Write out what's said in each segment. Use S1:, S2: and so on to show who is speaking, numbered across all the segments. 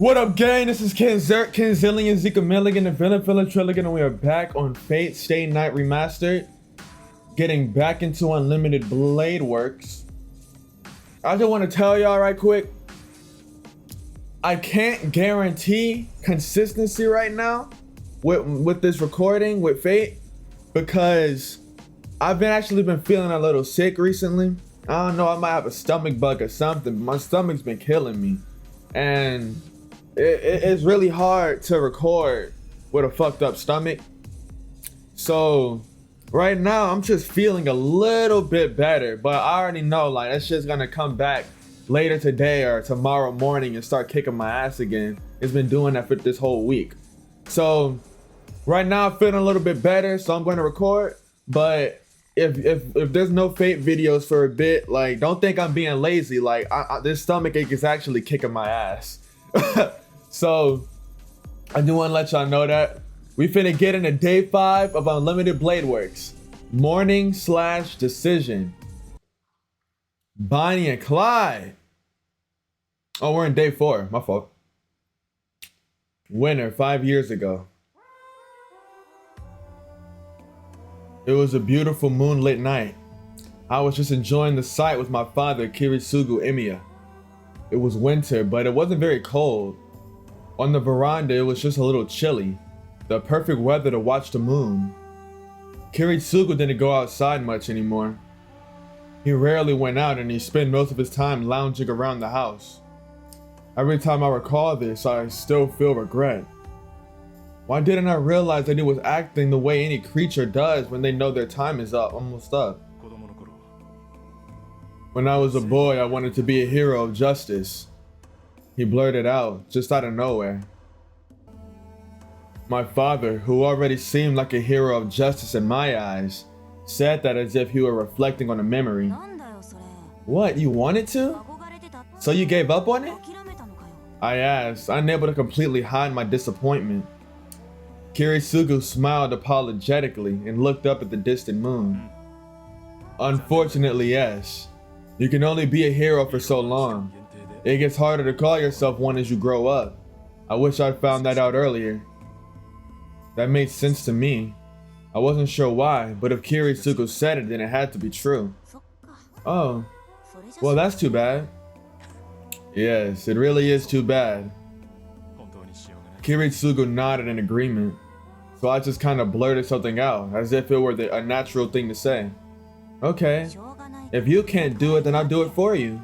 S1: What up, gang? This is KenZerk, KenZillion, Zika Milligan, the Villain Trilligan, and we are back on Fate Stay Night Remastered. Getting back into Unlimited Blade Works. I just want to tell y'all right quick, I can't guarantee consistency right now with this recording with Fate because I've actually been feeling a little sick recently. I don't know, I might have a stomach bug or something, but my stomach's been killing me. And it's really hard to record with a fucked up stomach. So right now I'm just feeling a little bit better, but I already know like that shit's gonna come back later today or tomorrow morning and start kicking my ass again. It's been doing that for this whole week. So right now I'm feeling a little bit better, so I'm going to record. But if there's no Fate videos for a bit, like don't think I'm being lazy. Like this stomach ache is actually kicking my ass. So I do want to let y'all know that we finna get into day 5 of Unlimited Blade Works. Morning/decision. Bonnie and Clyde. Oh, we're in day 4. My fault. Winter 5 years ago. It was a beautiful moonlit night. I was just enjoying the sight with my father, Kiritsugu Emiya. It was winter, but it wasn't very cold. On the veranda, it was just a little chilly. The perfect weather to watch the moon. Kiritsugu didn't go outside much anymore. He rarely went out and he spent most of his time lounging around the house. Every time I recall this, I still feel regret. Why didn't I realize that he was acting the way any creature does when they know their time is almost up? When I was a boy, I wanted to be a hero of justice. He blurted out, just out of nowhere. My father, who already seemed like a hero of justice in my eyes, said that as if he were reflecting on a memory. What, you wanted to? So you gave up on it? I asked, unable to completely hide my disappointment. Kiritsugu smiled apologetically and looked up at the distant moon. Unfortunately, yes. You can only be a hero for so long. It gets harder to call yourself one as you grow up. I wish I'd found that out earlier. That made sense to me. I wasn't sure why, but if Kiritsugu said it, then it had to be true. Oh, well that's too bad. Yes, it really is too bad. Kiritsugu nodded in agreement, so I just kind of blurted something out, as if it were a natural thing to say. Okay, if you can't do it, then I'll do it for you.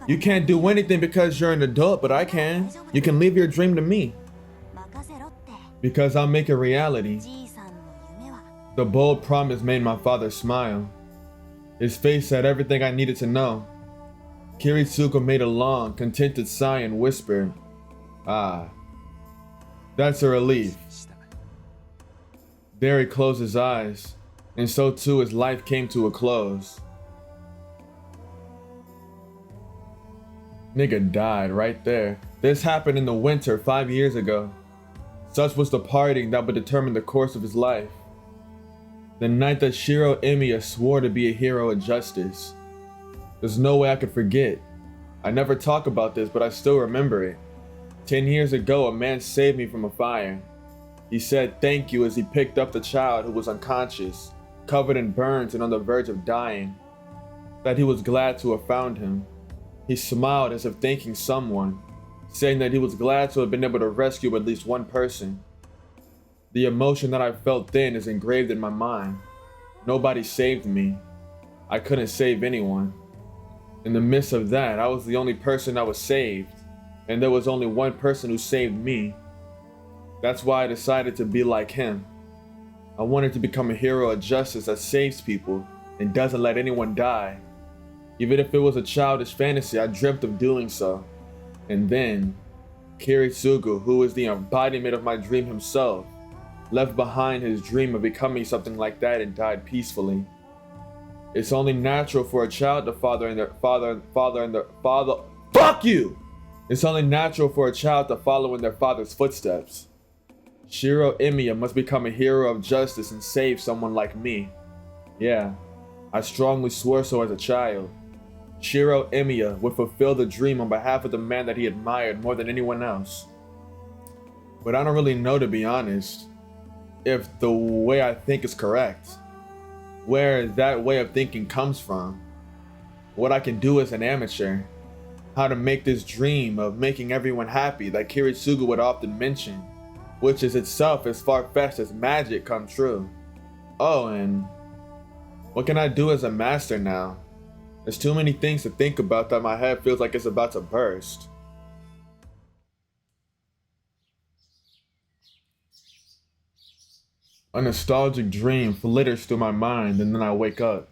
S1: You can't do anything because you're an adult, but I can. You can leave your dream to me. Because I'll make it reality. The bold promise made my father smile. His face said everything I needed to know. Kiritsugu made a long, contented sigh and whispered, "Ah, that's a relief." There he closed his eyes, and so too his life came to a close. Nigga died right there. This happened in the winter 5 years ago. Such was the parting that would determine the course of his life. The night that Shirou Emiya swore to be a hero of justice. There's no way I could forget. I never talk about this, but I still remember it. 10 years ago, a man saved me from a fire. He said thank you as he picked up the child who was unconscious, covered in burns and on the verge of dying. That he was glad to have found him. He smiled as if thanking someone, saying that he was glad to have been able to rescue at least one person. The emotion that I felt then is engraved in my mind. Nobody saved me. I couldn't save anyone. In the midst of that, I was the only person that was saved, and there was only one person who saved me. That's why I decided to be like him. I wanted to become a hero of justice that saves people and doesn't let anyone die. Even if it was a childish fantasy, I dreamt of doing so. And then, Kiritsugu, who is the embodiment of my dream himself, left behind his dream of becoming something like that and died peacefully. It's only natural for a child to follow in their It's only natural for a child to follow in their father's footsteps. Shirou Emiya must become a hero of justice and save someone like me. Yeah, I strongly swore so as a child. Shirou Emiya would fulfill the dream on behalf of the man that he admired more than anyone else. But I don't really know, to be honest, if the way I think is correct. Where that way of thinking comes from. What I can do as an amateur. How to make this dream of making everyone happy that Kiritsugu would often mention, which is itself as far-fetched as magic, come true. Oh, and what can I do as a master now? There's too many things to think about that my head feels like it's about to burst. A nostalgic dream flitters through my mind, and then I wake up.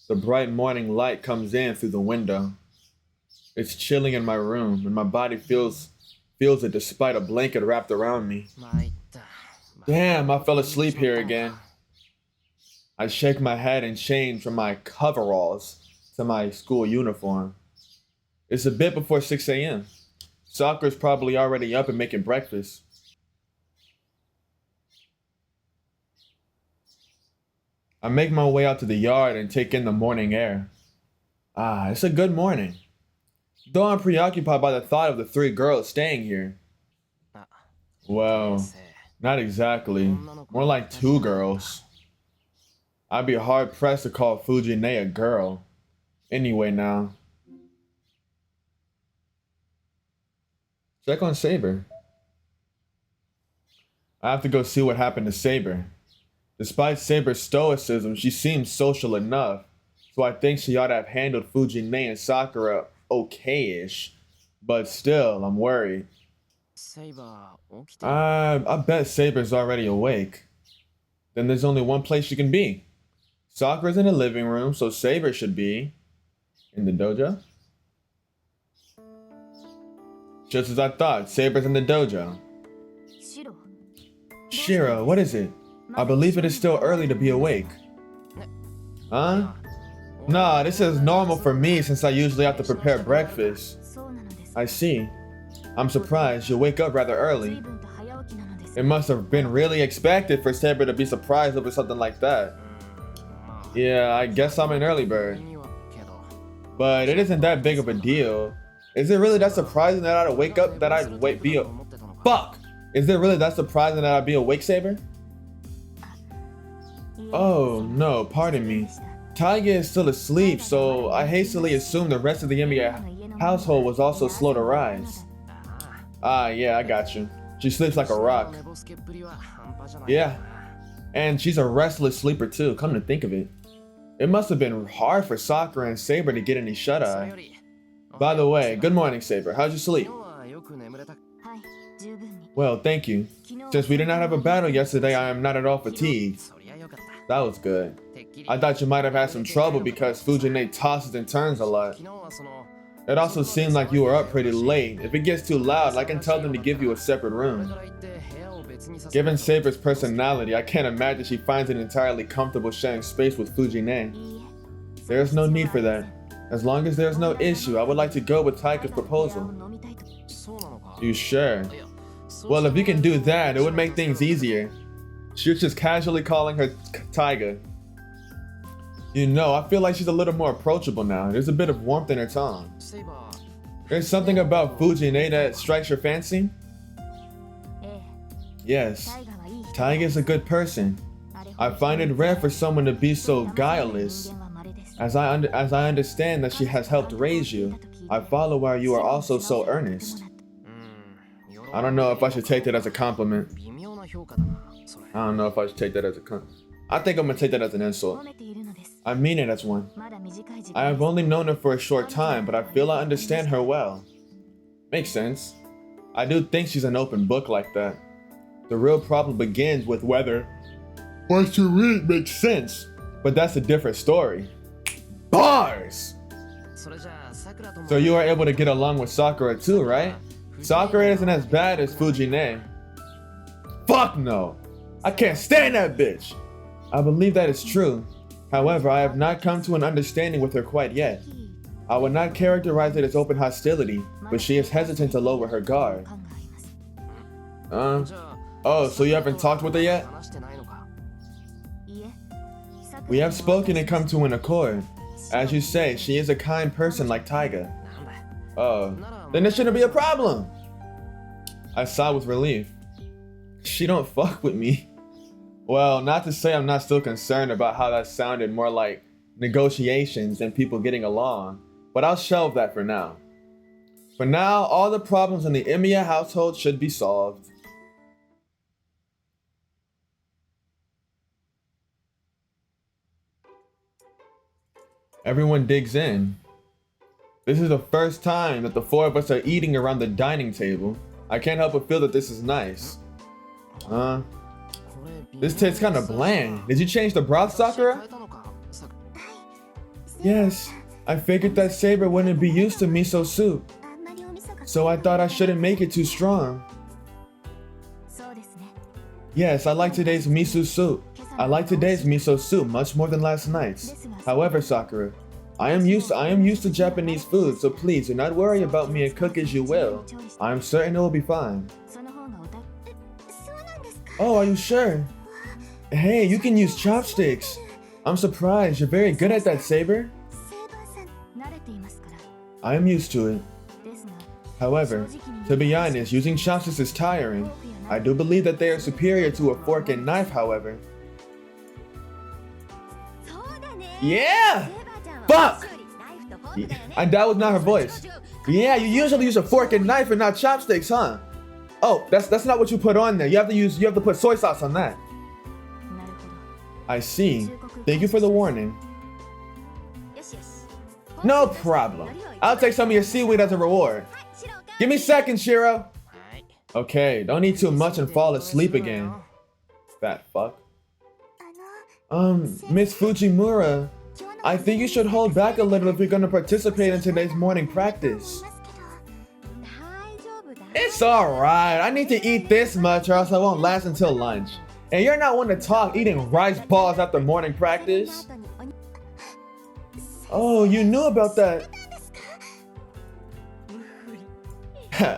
S1: The bright morning light comes in through the window. It's chilling in my room, and my body feels it despite a blanket wrapped around me. Damn, I fell asleep here again. I shake my head and change from my coveralls to my school uniform. It's a bit before 6 a.m. Sakura's probably already up and making breakfast. I make my way out to the yard and take in the morning air. Ah, it's a good morning. Though I'm preoccupied by the thought of the 3 girls staying here. Well, not exactly. More like 2 girls. I'd be hard pressed to call Fujine a girl. Anyway now. Check on Saber. I have to go see what happened to Saber. Despite Saber's stoicism, she seems social enough, so I think she ought to have handled Fujine and Sakura okay-ish. But still, I'm worried. I bet Saber's already awake. Then there's only one place she can be. Sakura's in the living room, so Saber should be in the dojo. Just as I thought, Saber's in the dojo. Shirou, what is it? I believe it is still early to be awake. Huh? Nah, this is normal for me since I usually have to prepare breakfast. I see. I'm surprised you wake up rather early. It must have been really expected for Saber to be surprised over something like that. Yeah, I guess I'm an early bird. But it isn't that big of a deal. Is it really that surprising that I'd wake up, that I'd be fuck! Is it really that surprising that I'd be awake, Saber? Oh, no, pardon me. Taiga is still asleep, so I hastily assumed the rest of the Emiya household was also slow to rise. Ah, yeah, I got you. She sleeps like a rock. Yeah, and she's a restless sleeper too, come to think of it. It must have been hard for Sakura and Saber to get any shut-eye. By the way, good morning, Saber. How'd you sleep? Well, thank you. Since we did not have a battle yesterday, I am not at all fatigued. That was good. I thought you might have had some trouble because Fujine tosses and turns a lot. It also seemed like you were up pretty late. If it gets too loud, I can tell them to give you a separate room. Given Saber's personality, I can't imagine she finds it entirely comfortable sharing space with Fujine. There is no need for that. As long as there is no issue, I would like to go with Taika's proposal. You sure? Well, if you can do that, it would make things easier. She was just casually calling her Taiga. You know, I feel like she's a little more approachable now. There's a bit of warmth in her tone. There's something about Fujine that strikes your fancy? Yes, Taiga is a good person. I find it rare for someone to be so guileless. As I understand that she has helped raise you, I follow why you are also so earnest. I don't know if I should take that as a compliment. I don't know if I should take that as a compliment. I think I'm gonna take that as an insult. I mean it as one. I have only known her for a short time, but I feel I understand her well. Makes sense. I do think she's an open book like that. The real problem begins with whether what you read makes sense, but that's a different story. Bars! So you are able to get along with Sakura too, right? Sakura isn't as bad as Fujine. Fuck no! I can't stand that bitch! I believe that is true. However, I have not come to an understanding with her quite yet. I would not characterize it as open hostility, but she is hesitant to lower her guard. Oh, so you haven't talked with her yet? We have spoken and come to an accord. As you say, she is a kind person like Taiga. Oh, then it shouldn't be a problem. I sighed with relief. She don't fuck with me. Well, not to say I'm not still concerned about how that sounded more like negotiations than people getting along, but I'll shelve that for now. For now, all the problems in the Emiya household should be solved. Everyone digs in. This is the first time that the four of us are eating around the dining table. I can't help but feel that this is nice. This tastes kind of bland. Did you change the broth, Sakura? Yes, I figured that Saber wouldn't be used to miso soup, so I thought I shouldn't make it too strong. Yes, I like today's miso soup. I like today's miso soup much more than last night's. However, Sakura, I am used to Japanese food, so please do not worry about me and cook as you will. I am certain it will be fine. Oh, are you sure? Hey, you can use chopsticks. I'm surprised. You're very good at that, Saber. I am used to it. However, to be honest, using chopsticks is tiring. I do believe that they are superior to a fork and knife, however. Yeah! Fuck! That was not her voice. Yeah, you usually use a fork and knife and not chopsticks, huh? Oh, that's not what you put on there. You have to put soy sauce on that. I see. Thank you for the warning. No problem. I'll take some of your seaweed as a reward. Give me seconds, Shirou. Okay, don't eat too much and fall asleep again. Fat fuck. Miss Fujimura, I think you should hold back a little if you're gonna participate in today's morning practice. It's alright, I need to eat this much or else I won't last until lunch. And you're not one to talk eating rice balls after morning practice. Oh, you knew about that.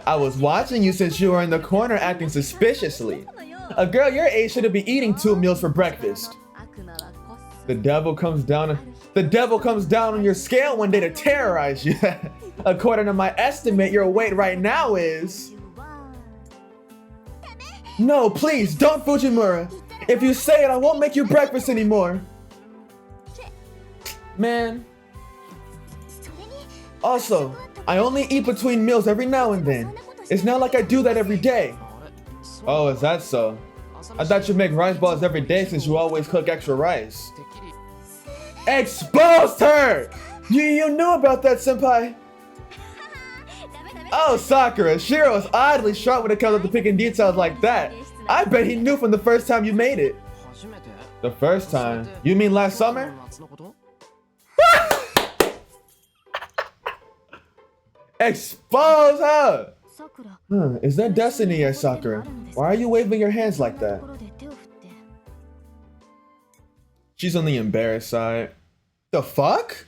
S1: I was watching you since you were in the corner acting suspiciously. A girl your age shouldn't be eating 2 meals for breakfast. The devil comes down on your scale one day to terrorize you. According to my estimate, your weight right now is... No, please, don't, Fujimura. If you say it, I won't make you breakfast anymore. Man. Also, I only eat between meals every now and then. It's not like I do that every day. Oh, is that so? I thought you make rice balls every day since you always cook extra rice. Exposed her! You knew about that, senpai. Oh, Sakura, Shirou is oddly sharp when it comes to picking details like that. I bet he knew from the first time you made it. The first time? You mean last summer? Expose her! Is that destiny here, Sakura? Why are you waving your hands like that? She's on the embarrassed side. The fuck?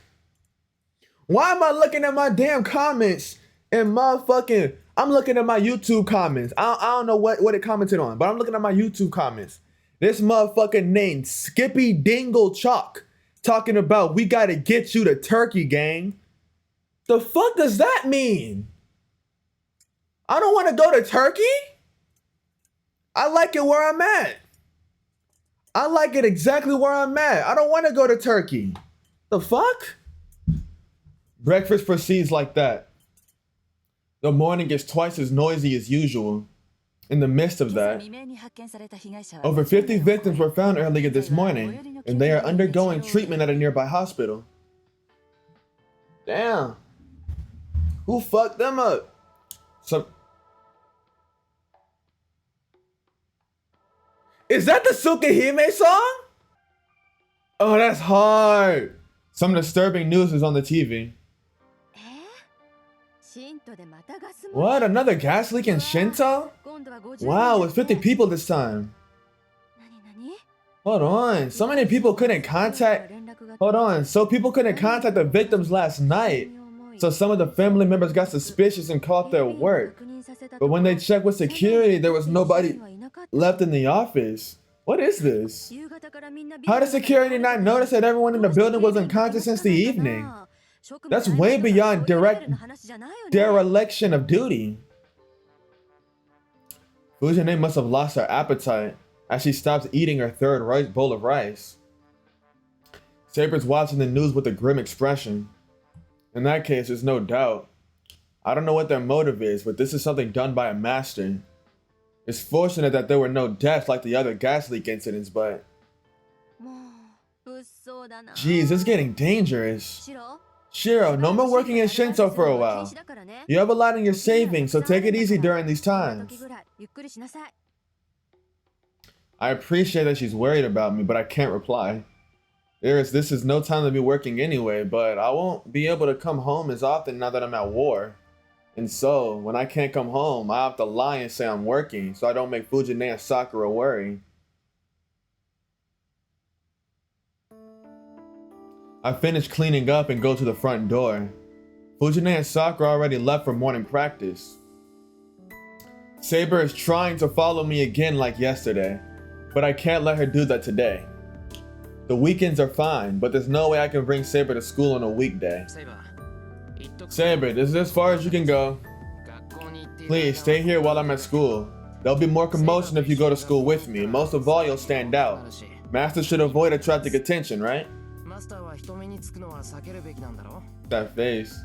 S1: Why am I looking at my damn comments and motherfucking... I'm looking at my YouTube comments. I don't know what it commented on, but I'm looking at my YouTube comments. This motherfucker named Skippy Dingle Chalk talking about we gotta get you to Turkey, gang. The fuck does that mean? I don't want to go to Turkey. I like it where I'm at. I like it exactly where I'm at. I don't want to go to Turkey. The fuck? Breakfast proceeds like that. The morning is twice as noisy as usual. In the midst of that, over 50 victims were found earlier this morning, and they are undergoing treatment at a nearby hospital. Damn. Who fucked them up? Is that the Tsukihime song? Oh, that's hard. Some disturbing news is on the TV. What? Another gas leak in Shinto? Wow, it's 50 people this time. Hold on. So many people couldn't contact... Hold on. So people couldn't contact the victims last night. So some of the family members got suspicious and called their work. But when they checked with security, there was nobody left in the office. What is this? How did security not notice that everyone in the building was unconscious since the evening? That's way beyond dereliction of duty. Fujine must have lost her appetite as she stops eating her third bowl of rice. Saber's watching the news with a grim expression. In that case, there's no doubt. I don't know what their motive is, but this is something done by a master. It's fortunate that there were no deaths like the other gas leak incidents, but... Jeez, it's getting dangerous. Shirou, no more working in Shinso for a while. You have a lot in your savings, so take it easy during these times. I appreciate that she's worried about me, but I can't reply. This is no time to be working anyway, but I won't be able to come home as often now that I'm at war. And so, when I can't come home, I have to lie and say I'm working, so I don't make Fujine and Sakura worry. I finish cleaning up and go to the front door. Fujine and Sakura already left for morning practice. Saber is trying to follow me again like yesterday, but I can't let her do that today. The weekends are fine, but there's no way I can bring Saber to school on a weekday. Saber, this is as far as you can go. Please stay here while I'm at school. There'll be more commotion if you go to school with me, and most of all you'll stand out. Master should avoid attracting attention, right? That face.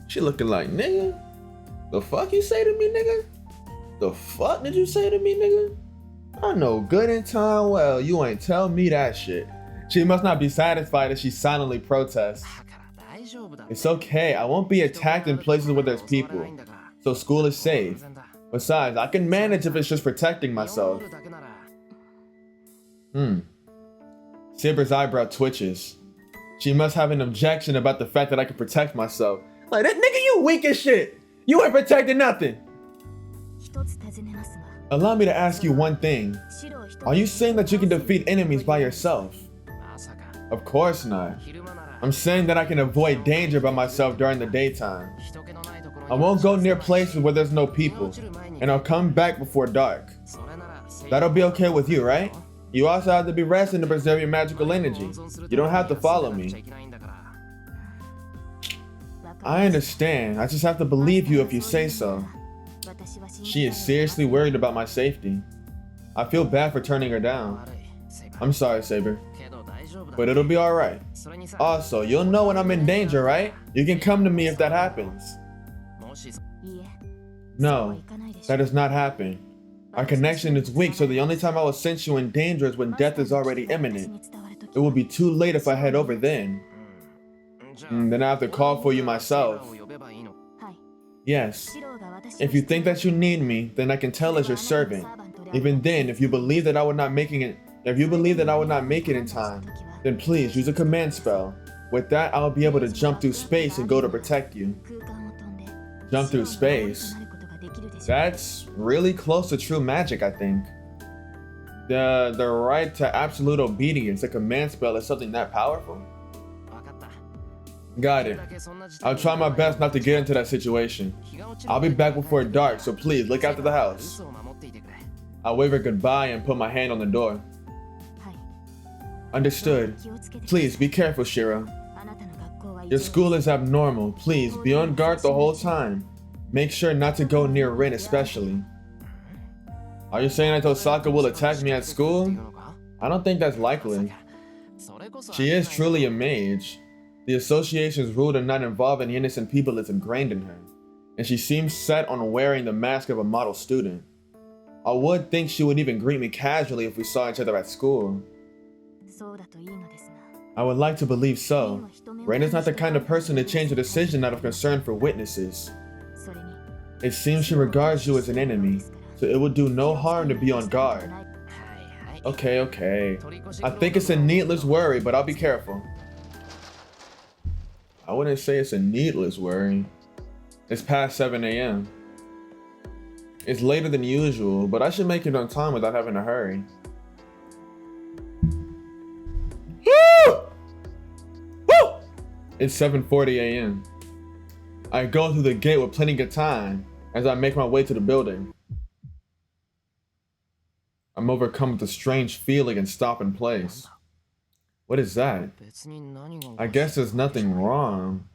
S1: She looking like, nigga? The fuck you say to me, nigga? The fuck did you say to me, nigga? I know good and time well you ain't tell me that shit. She must not be satisfied as she silently protests. It's okay, I won't be attacked in places where there's people, so school is safe. Besides, I can manage if it's just protecting myself. Saber's eyebrow twitches. She must have an objection about the fact that I can protect myself. Like, that nigga, you weak as shit! You ain't protecting nothing! Allow me to ask you one thing. Are you saying that you can defeat enemies by yourself? Of course not. I'm saying that I can avoid danger by myself during the daytime. I won't go near places where there's no people, and I'll come back before dark. That'll be okay with you, right? You also have to be resting to preserve your magical energy. You don't have to follow me. I understand. I just have to believe you if you say so. She is seriously worried about my safety. I feel bad for turning her down. I'm sorry, Saber. But it'll be alright. Also, you'll know when I'm in danger, right? You can come to me if that happens. No, that does not happen. Our connection is weak, so the only time I will sense you in danger is when death is already imminent. It will be too late if I head over then. Then I have to call for you myself. Yes. If you think that you need me, then I can tell as your servant. Even then, if you believe that I would not make it in time, then please use a command spell. With that, I'll be able to jump through space and go to protect you. Jump through space? That's really close to true magic, I think. The right to absolute obedience, a command spell, is something that powerful? Got it. I'll try my best not to get into that situation. I'll be back before dark, so please look after the house. I'll wave her goodbye and put my hand on the door. Understood. Please be careful, Shirou. Your school is abnormal. Please be on guard the whole time. Make sure not to go near Rin especially. Are you saying that Tohsaka will attack me at school? I don't think that's likely. She is truly a mage. The association's rule to not involve any innocent people is ingrained in her, and she seems set on wearing the mask of a model student. I would think she would even greet me casually if we saw each other at school. I would like to believe so. Rin is not the kind of person to change a decision out of concern for witnesses. It seems she regards you as an enemy, so it would do no harm to be on guard. Okay. I think it's a needless worry, but I'll be careful. I wouldn't say it's a needless worry. It's past 7 a.m. It's later than usual, but I should make it on time without having to hurry. Woo! It's 7:40 a.m. I go through the gate with plenty of time as I make my way to the building. I'm overcome with a strange feeling and stop in place. What is that? I guess there's nothing wrong.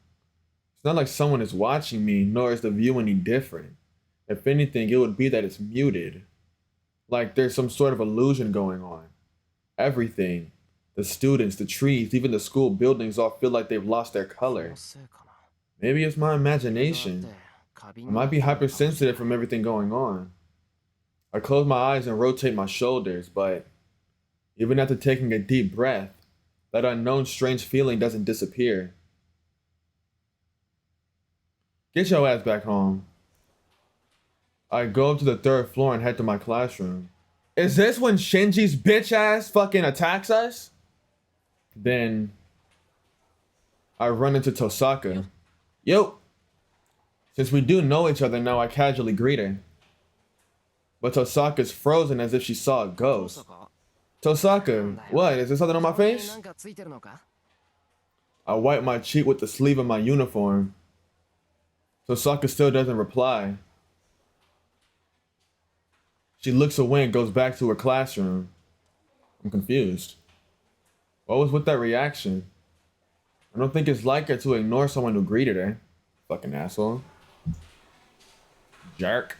S1: It's not like someone is watching me, nor is the view any different. If anything, it would be that it's muted. Like there's some sort of illusion going on. Everything, the students, the trees, even the school buildings all feel like they've lost their color. Maybe it's my imagination. I might be hypersensitive from everything going on. I close my eyes and rotate my shoulders, but even after taking a deep breath, that unknown strange feeling doesn't disappear. Get your ass back home. I go up to the 3rd floor and head to my classroom. Is this when Shinji's bitch ass fucking attacks us? Then I run into Tohsaka. Yo! Since we do know each other now, I casually greet her. But Tohsaka's frozen as if she saw a ghost. Tohsaka, what? Is there something on my face? I wipe my cheek with the sleeve of my uniform. Tohsaka still doesn't reply. She looks away and goes back to her classroom. I'm confused. What was with that reaction? I don't think it's like her to ignore someone who greeted her. Fucking asshole. Jerk.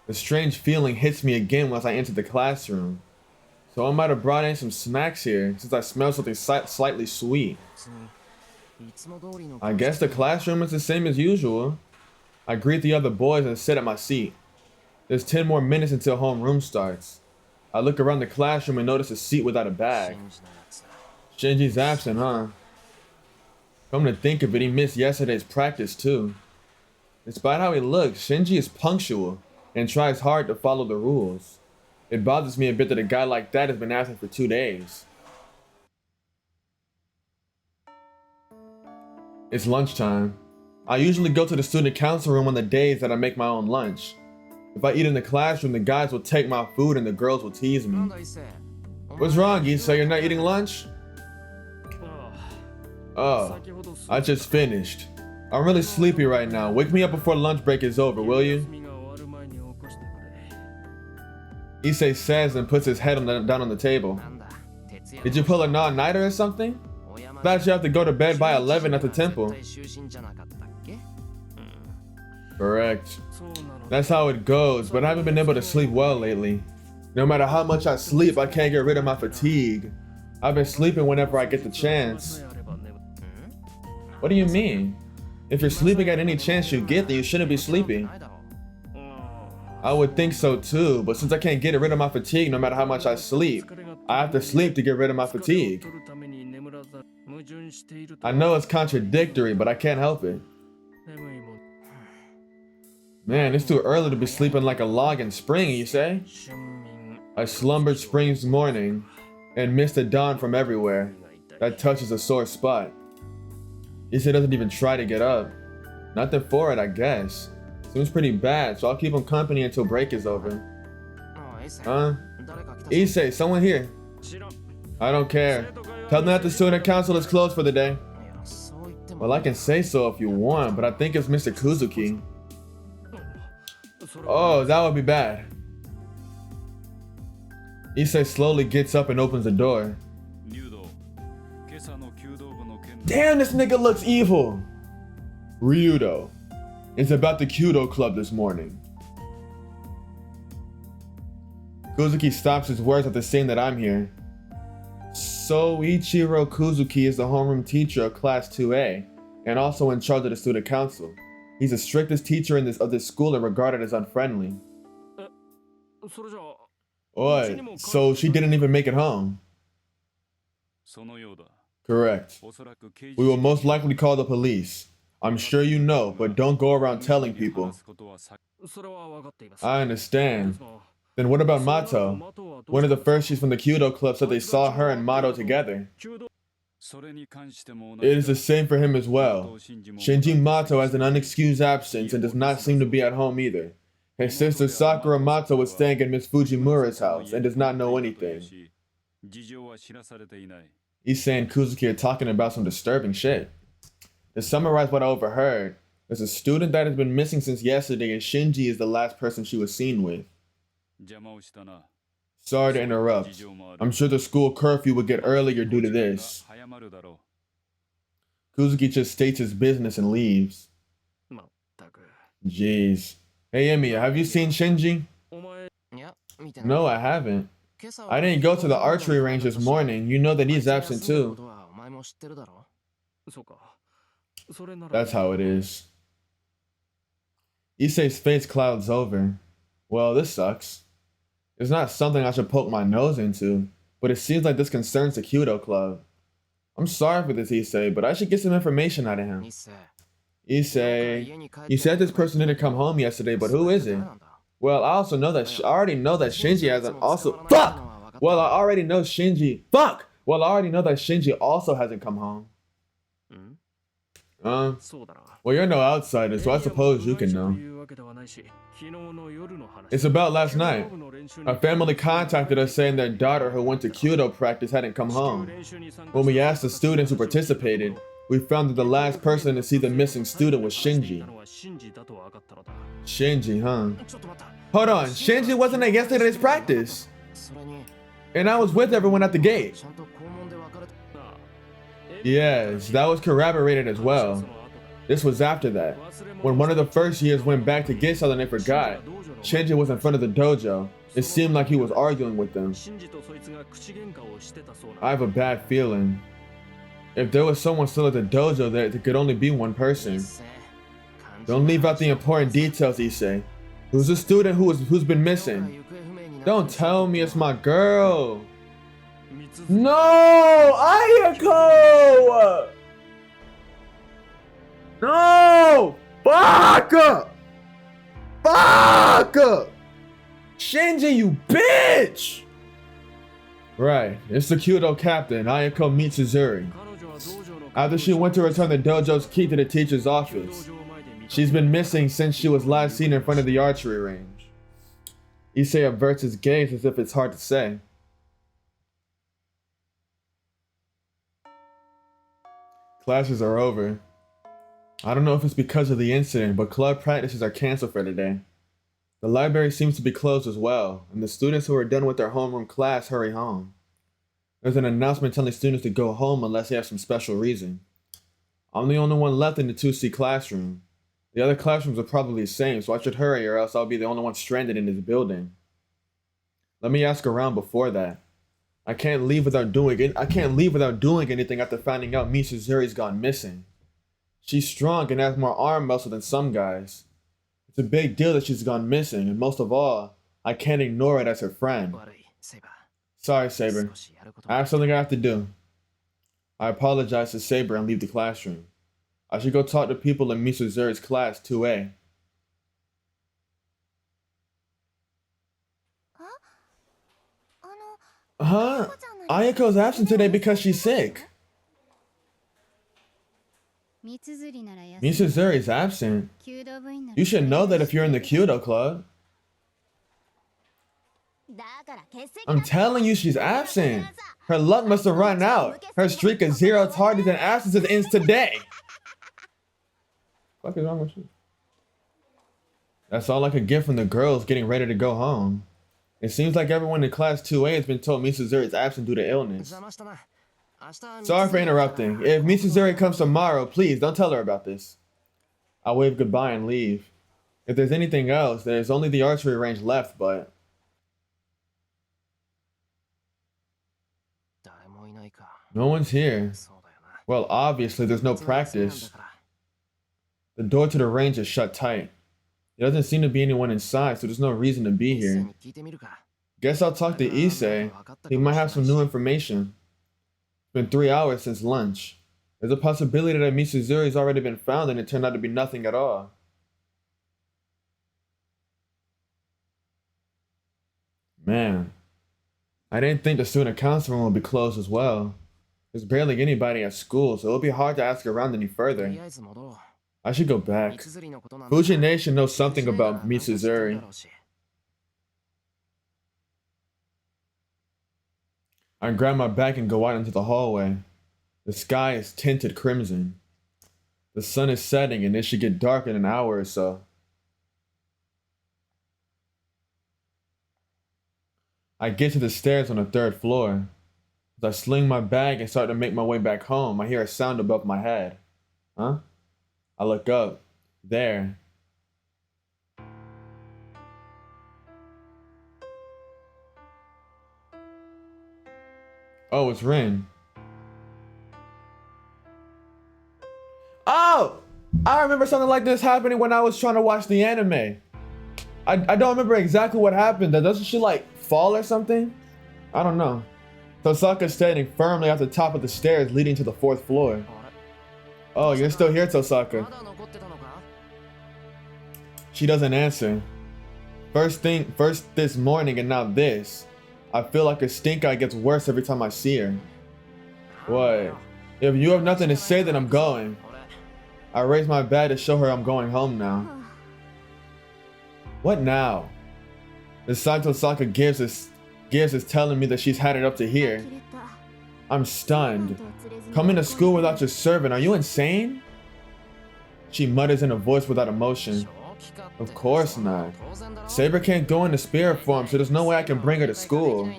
S1: The strange feeling hits me again once I enter the classroom. So I might have brought in some snacks here since I smell something slightly sweet. I guess the classroom is the same as usual. I greet the other boys and sit at my seat. There's 10 more minutes until homeroom starts. I look around the classroom and notice a seat without a bag. Shinji's absent, huh? Come to think of it, he missed yesterday's practice too. Despite how he looks, Shinji is punctual and tries hard to follow the rules. It bothers me a bit that a guy like that has been absent for 2 days. It's lunchtime. I usually go to the student council room on the days that I make my own lunch. If I eat in the classroom, the guys will take my food and the girls will tease me. What's wrong, Issa? You're not eating lunch? Oh, I just finished. I'm really sleepy right now. Wake me up before lunch break is over, will you? Issei says and puts his head down on the table. Did you pull a all-nighter or something? Thought you have to go to bed by 11 at the temple. Correct. That's how it goes, but I haven't been able to sleep well lately. No matter how much I sleep, I can't get rid of my fatigue. I've been sleeping whenever I get the chance. What do you mean? If you're sleeping at any chance you get, then you shouldn't be sleeping. I would think so too, but since I can't get rid of my fatigue no matter how much I sleep, I have to sleep to get rid of my fatigue. I know it's contradictory, but I can't help it. Man, it's too early to be sleeping like a log in spring, you say? I slumbered spring's morning and missed the dawn from everywhere. That touches a sore spot. Issa doesn't even try to get up. Nothing for it, I guess. Seems pretty bad, so I'll keep him company until break is over. Huh? Issei, someone here. I don't care. Tell them that the student council is closed for the day. Well, I can say so if you want, but I think it's Mr. Kuzuki. Oh, that would be bad. Issei slowly gets up and opens the door. Damn, this nigga looks evil. Ryudo. It's about the Kyudo club this morning. Kuzuki stops his words after seeing that I'm here. Soichiro Kuzuki is the homeroom teacher of class 2A and also in charge of the student council. He's the strictest teacher of this school and regarded as unfriendly. What? So she didn't even make it home? Correct. We will most likely call the police. I'm sure you know, but don't go around telling people. I understand. Then what about Mato? One of the firsties from the Kyudo club said they saw her and Mato together. It is the same for him as well. Shinji Mato has an unexcused absence and does not seem to be at home either. His sister Sakura Mato was staying at Miss Fujimura's house and does not know anything. Issei and Kuzuki are talking about some disturbing shit. To summarize what I overheard, there's a student that has been missing since yesterday, and Shinji is the last person she was seen with. Sorry to interrupt. I'm sure the school curfew would get earlier due to this. Kuzuki just states his business and leaves. Jeez. Hey Emiya, have you seen Shinji? No, I haven't. I didn't go to the archery range this morning. You know that he's absent too. That's how it is. Issei's face clouds over. Well, this sucks. It's not something I should poke my nose into, but it seems like this concerns the Kyudo Club. I'm sorry for this, Issei, but I should get some information out of him. Issei, you said this person didn't come home yesterday, but who is it? Well, I also know that I already know that Shinji hasn't also fuck. Well, I already know Shinji. Fuck. Well, I already know that Shinji also hasn't come home. Well, you're no outsider, so I suppose you can know. It's about last night. A family contacted us saying their daughter who went to Kyudo practice hadn't come home. When we asked the students who participated, we found that the last person to see the missing student was Shinji. Shinji, huh? Hold on, Shinji wasn't at yesterday's practice. And I was with everyone at the gate. Yes, that was corroborated as well. This was after that. When one of the first years went back to get something they forgot, Shinji was in front of the dojo. It seemed like he was arguing with them. I have a bad feeling. If there was someone still at the dojo, there could only be one person. Don't leave out the important details, Issei. Who's the student who's been missing? Don't tell me it's my girl. No! Ayako! No! Fuck! Fuck! Shinji, you bitch! Right, it's the Kyudo captain, Ayako Mitsuzuri. After she went to return the dojo's key to the teacher's office, she's been missing since she was last seen in front of the archery range. Issei averts his gaze as if it's hard to say. Classes are over. I don't know if it's because of the incident, but club practices are canceled for today. The library seems to be closed as well, and the students who are done with their homeroom class hurry home. There's an announcement telling students to go home unless they have some special reason. I'm the only one left in the 2C classroom. The other classrooms are probably the same, so I should hurry or else I'll be the only one stranded in this building. Let me ask around before that. I can't leave without doing anything after finding out Mitsuzuri's gone missing. She's strong and has more arm muscle than some guys. It's a big deal that she's gone missing, and most of all, I can't ignore it as her friend. Sorry, Saber. I have something I have to do. I apologize to Saber and leave the classroom. I should go talk to people in Mitsuzuri's class 2A. Huh? Ayako's absent today because she's sick. Mitsuzuri's absent. You should know that if you're in the Kyudo club. I'm telling you she's absent. Her luck must have run out. Her streak of 0 targets and absences ends today. What the fuck is wrong with you? That's all I could get from the girls getting ready to go home. It seems like everyone in class 2A has been told Mitsuzuri is absent due to illness. Sorry for interrupting. If Mitsuzuri comes tomorrow, please don't tell her about this. I'll wave goodbye and leave. If there's anything else, there's only the archery range left, but... No one's here. Well, obviously there's no practice. The door to the range is shut tight. There doesn't seem to be anyone inside, so there's no reason to be here. Guess I'll talk to Issei. He might have some new information. It's been 3 hours since lunch. There's a possibility that Mitsuzuri's already been found and it turned out to be nothing at all. Man, I didn't think the student council room would be closed as well. There's barely anybody at school, so it'll be hard to ask around any further. I should go back. Fuji Nation knows something about Mitsuzuri. I grab my bag and go out into the hallway. The sky is tinted crimson. The sun is setting and it should get dark in an hour or so. I get to the stairs on the 3rd floor. As I sling my bag and start to make my way back home, I hear a sound above my head. Huh? I look up. There. Oh, it's Rin. Oh! I remember something like this happening when I was trying to watch the anime. I don't remember exactly what happened. Doesn't she like fall or something? I don't know. Tohsaka standing firmly at the top of the stairs leading to the 4th floor. Oh, you're still here, Tohsaka. She doesn't answer. First this morning and now this. I feel like her stink eye gets worse every time I see her. What? If you have nothing to say, then I'm going. I raise my bag to show her I'm going home now. What now? The sign Tohsaka gives is telling me that she's had it up to here. I'm stunned. Coming to school without your servant, are you insane? She mutters in a voice without emotion. Of course not. Saber can't go into spirit form, so there's no way I can bring her to school.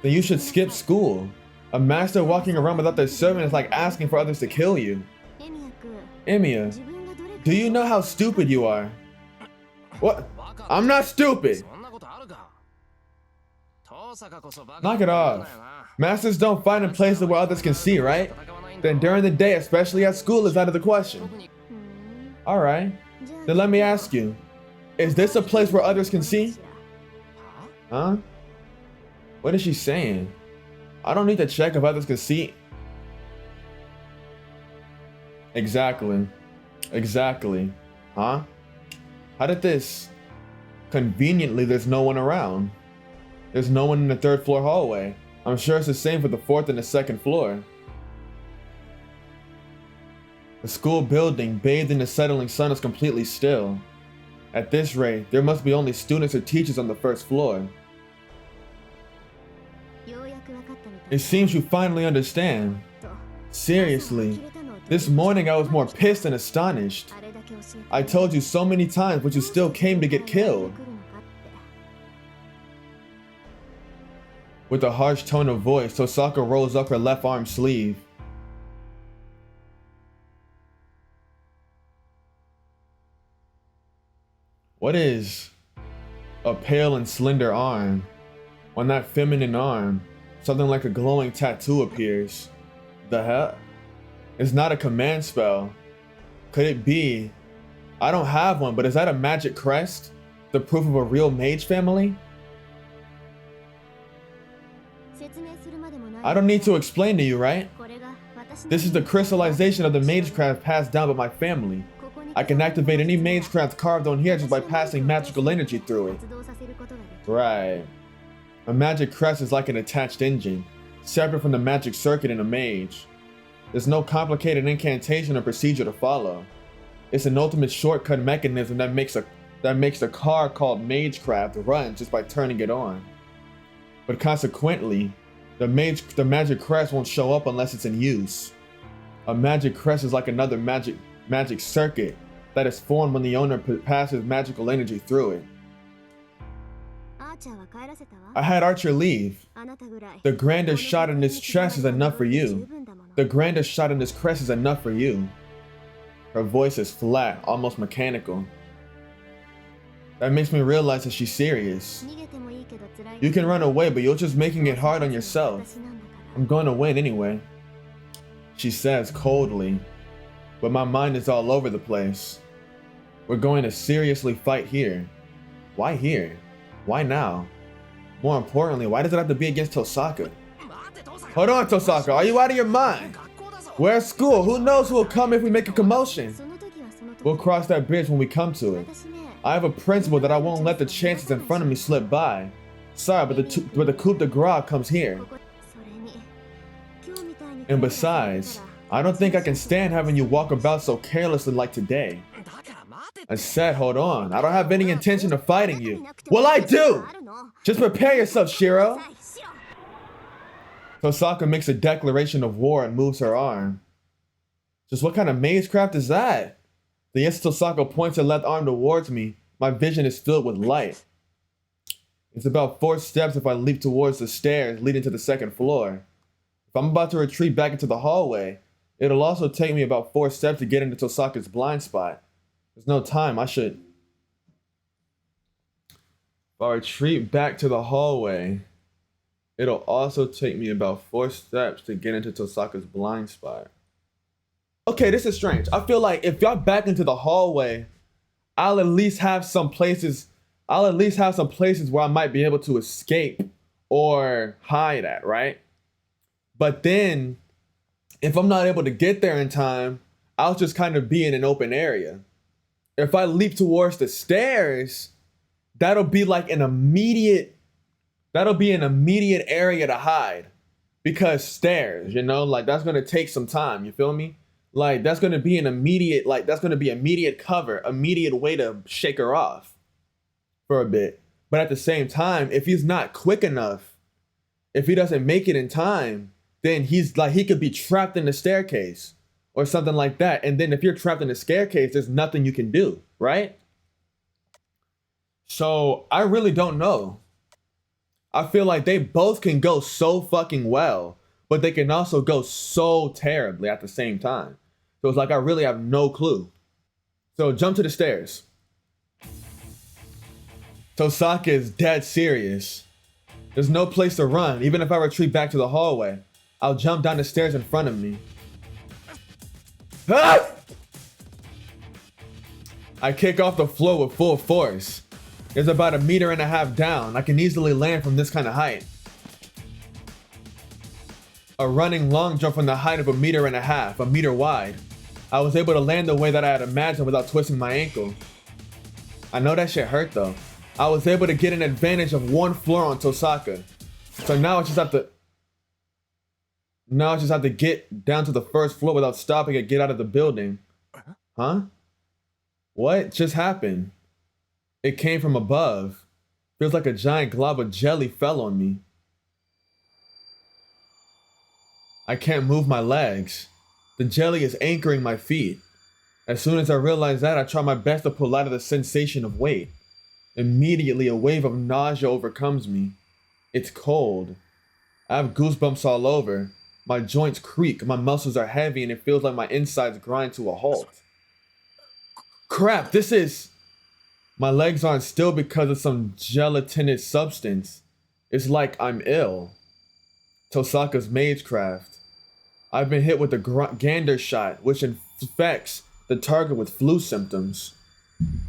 S1: Then you should skip school. A master walking around without their servant is like asking for others to kill you. Emiya, do you know how stupid you are? What? I'm not stupid! Knock it off. Masters don't fight in places where others can see, right? Then during the day, especially at school, is out of the question. Alright. Then let me ask you. Is this a place where others can see? Huh? What is she saying? I don't need to check if others can see. Exactly. Exactly. Huh? How did this? Conveniently, there's no one around. There's no one in the 3rd floor hallway. I'm sure it's the same for the 4th and the 2nd floor. The school building, bathed in the settling sun, is completely still. At this rate, there must be only students or teachers on the 1st floor. It seems you finally understand. Seriously, this morning I was more pissed than astonished. I told you so many times, but you still came to get killed. With a harsh tone of voice, Tohsaka rolls up her left arm sleeve. What is a pale and slender arm? On that feminine arm, something like a glowing tattoo appears. The hell? It's not a command spell. Could it be? I don't have one, but is that a magic crest? The proof of a real mage family? I don't need to explain to you, right? This is the crystallization of the magecraft passed down by my family. I can activate any magecraft carved on here just by passing magical energy through it. Right. A magic crest is like an attached engine, separate from the magic circuit in a mage. There's no complicated incantation or procedure to follow. It's an ultimate shortcut mechanism that makes the car called magecraft run just by turning it on. But consequently, the magic crest won't show up unless it's in use. A magic crest is like another magic circuit that is formed when the owner passes magical energy through it. I had Archer leave. The grandest shot in this chest is enough for you. The grandest shot in this crest is enough for you. Her voice is flat, almost mechanical. That makes me realize that she's serious. You can run away, but you're just making it hard on yourself. I'm going to win anyway. She says coldly, but my mind is all over the place. We're going to seriously fight here. Why here? Why now? More importantly, why does it have to be against Tohsaka? Hold on, Tohsaka, are you out of your mind? We're at school, who knows who will come if we make a commotion? We'll cross that bridge when we come to it. I have a principle that I won't let the chances in front of me slip by. Sorry, but the coup de grace comes here. And besides, I don't think I can stand having you walk about so carelessly like today. I said, hold on, I don't have any intention of fighting you. Well, I do! Just prepare yourself, Shirou. Tohsaka makes a declaration of war and moves her arm. Just what kind of mazecraft is that? The instant Tohsaka points her left arm towards me, my vision is filled with light. It's about 4 steps if I leap towards the stairs leading to the 2nd floor. If I'm about to retreat back into the hallway, it'll also take me about 4 steps to get into Tohsaka's blind spot. There's no time, If I retreat back to the hallway, it'll also take me about 4 steps to get into Tohsaka's blind spot. Okay, this is strange. I feel like if y'all back into the hallway, I'll at least have some places where I might be able to escape or hide at, right? But then, if I'm not able to get there in time, I'll just kind of be in an open area. If I leap towards the stairs, that'll be an immediate area to hide. Because stairs, that's gonna take some time, you feel me? That's gonna be immediate cover, immediate way to shake her off for a bit. But at the same time, if he's not quick enough, if he doesn't make it in time, then he could be trapped in the staircase or something like that. And then if you're trapped in the staircase, there's nothing you can do, right? So I really don't know. I feel like they both can go so fucking well, but they can also go so terribly at the same time. So it's I really have no clue. So jump to the stairs. Tohsaka is dead serious. There's no place to run, even if I retreat back to the hallway. I'll jump down the stairs in front of me. Ah! I kick off the floor with full force. It's about 1.5 meters down. I can easily land from this kind of height. A running long jump from the height of 1.5 meters, 1 meter wide. I was able to land the way that I had imagined without twisting my ankle. I know that shit hurt though. I was able to get an advantage of 1 floor on Tohsaka. So now I just have to get down to the 1st floor without stopping and get out of the building. Huh? What just happened? It came from above. Feels like a giant glob of jelly fell on me. I can't move my legs. The jelly is anchoring my feet. As soon as I realize that, I try my best to pull out of the sensation of weight. Immediately, a wave of nausea overcomes me. It's cold. I have goosebumps all over. My joints creak, my muscles are heavy, and it feels like my insides grind to a halt. Crap, my legs aren't still because of some gelatinous substance. It's like I'm ill. Tohsaka's magecraft. I've been hit with the gander shot, which infects the target with flu symptoms.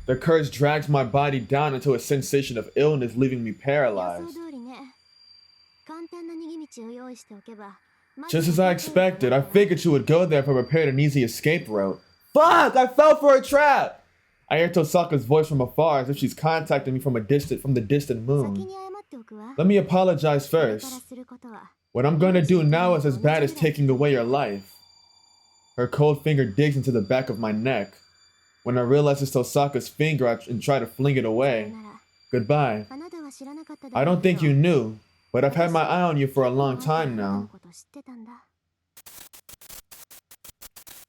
S1: The curse drags my body down into a sensation of illness, leaving me paralyzed. Just as I expected, I figured you would go there if I prepared an easy escape route. Fuck! I fell for a trap! I hear Tohsaka's voice from afar as if she's contacting me from the distant moon. Let me apologize first. What I'm gonna do now is as bad as taking away your life. Her cold finger digs into the back of my neck. When I realize it's Tohsaka's finger and try to fling it away. Goodbye. I don't think you knew, but I've had my eye on you for a long time now.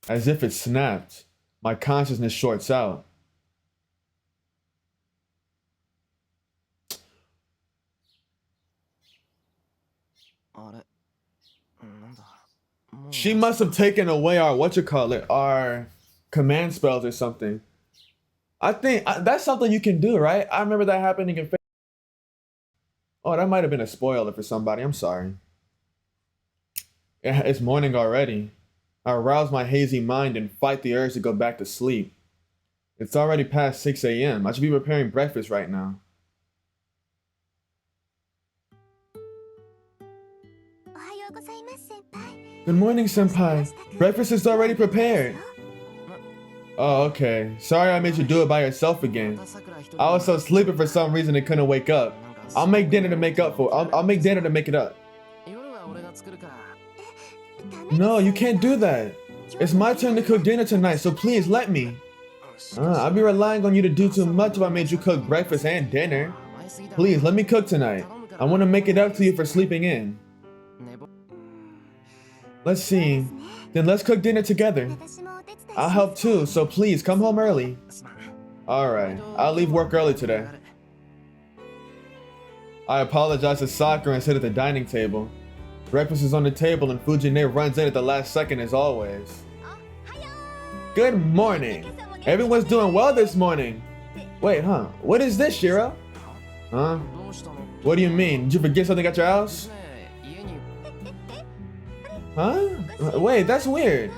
S1: As if it snapped, my consciousness shorts out. She must have taken away our command spells or something. I think that's something you can do, right? I remember that happening in... Oh, that might have been a spoiler for somebody. I'm sorry. It's morning already. I arouse my hazy mind and fight the urge to go back to sleep. It's already past 6 a.m. I should be preparing breakfast right now. Good morning, senpai. Breakfast is already prepared. Oh, okay. Sorry I made you do it by yourself again. I was so sleepy for some reason and couldn't wake up. I'll make dinner to make up for it. I'll make dinner to make it up. No, you can't do that. It's my turn to cook dinner tonight, so please let me. I'll be relying on you to do too much if I made you cook breakfast and dinner. Please, let me cook tonight. I want to make it up to you for sleeping in. Let's see. Then let's cook dinner together. I'll help too, so please come home early. Alright, I'll leave work early today. I apologize to Sakura and sit at the dining table. Breakfast is on the table and Fujine runs in at the last second as always. Good morning. Everyone's doing well this morning. Wait, huh? What is this, Shirou? Huh? What do you mean? Did you forget something at your house? Huh? Wait, that's weird.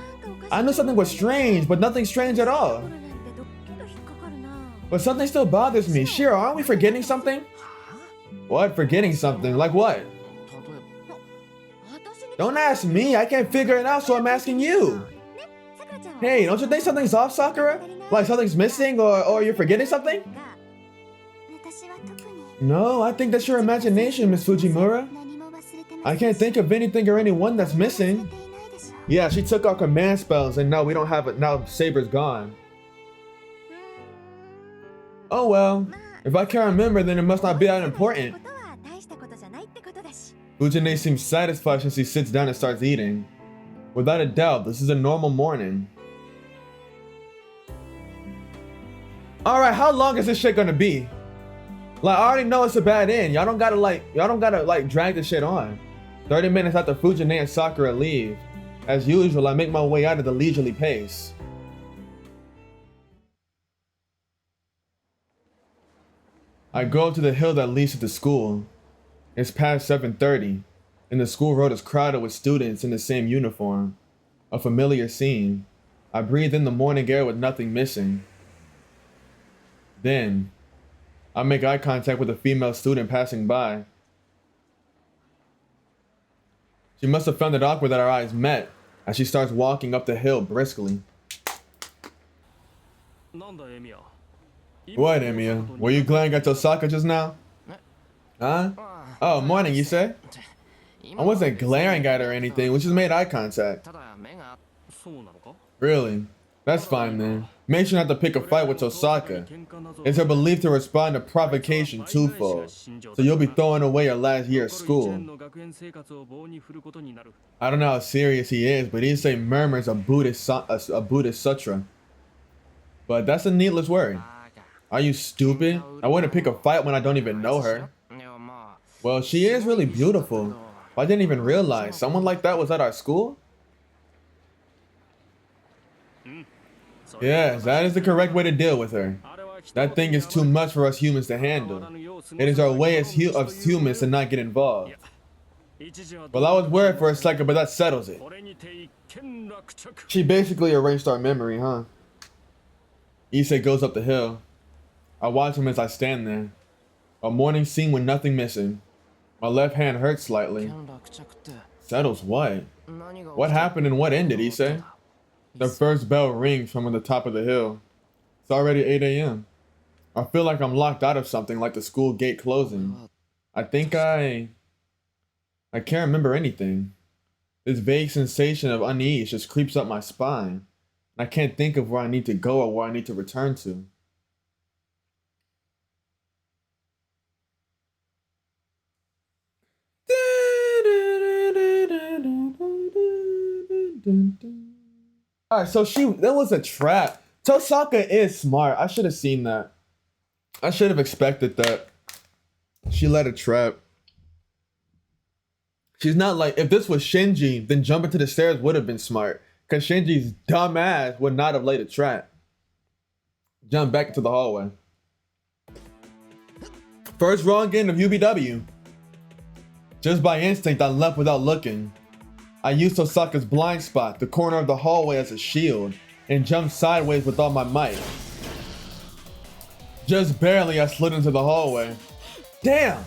S1: I knew something was strange, but nothing strange at all. But something still bothers me. Shirou, aren't we forgetting something? What? Forgetting something? Like what? Don't ask me. I can't figure it out, so I'm asking you. Hey, don't you think something's off, Sakura? Like something's missing or you're forgetting something? No, I think that's your imagination, Miss Fujimura. I can't think of anything or anyone that's missing. Yeah, she took our command spells and now we don't have it. Now Saber's gone. Oh well, if I can't remember, then it must not be that important. Fujine seems satisfied since he sits down and starts eating. Without a doubt, this is a normal morning. Alright, how long is this shit gonna be? Like, I already know it's a bad end. Y'all don't gotta drag this shit on. 30 minutes after Fujine and Sakura leave. As usual, I make my way out at a leisurely pace. I go up to the hill that leads to the school. It's past 7:30, and the school road is crowded with students in the same uniform. A familiar scene. I breathe in the morning air with nothing missing. Then, I make eye contact with a female student passing by. She must have found it awkward that our eyes met, as she starts walking up the hill briskly. What, Emiya? Were you glaring at Tohsaka just now? Huh? Oh, morning, you say? I wasn't glaring at her or anything, we just made eye contact. Really? That's fine then. Make sure not to pick a fight with Tohsaka. It's her belief to respond to provocation twofold, so you'll be throwing away your last year of school. I don't know how serious he is, but he say murmurs a Buddhist sutra. But that's a needless word. Are you stupid? I wouldn't pick a fight when I don't even know her. Well, she is really beautiful. I didn't even realize someone like that was at our school. Yes, that is the correct way to deal with her. That thing is too much for us humans to handle. It is our way as humans to not get involved. Well, I was worried for a second, but that settles it. She basically erased our memory, huh? Issei goes up the hill. I watch him as I stand there. A morning scene with nothing missing. My left hand hurts slightly. Settles what? What happened and what ended, Issei? The first bell rings from the top of the hill. It's already 8 a.m. I feel like I'm locked out of something, like the school gate closing. I think I can't remember anything. This vague sensation of unease just creeps up my spine. I can't think of where I need to go or where I need to return to. Alright, so that was a trap. Tohsaka is smart. I should have seen that. I should have expected that. She led a trap. She's not like, if this was Shinji, then jumping to the stairs would have been smart. Because Shinji's dumb ass would not have laid a trap. Jump back into the hallway. First wrong end of UBW. Just by instinct, I leapt without looking. I used Tohsaka's blind spot, the corner of the hallway, as a shield, and jumped sideways with all my might. Just barely, I slid into the hallway. Damn!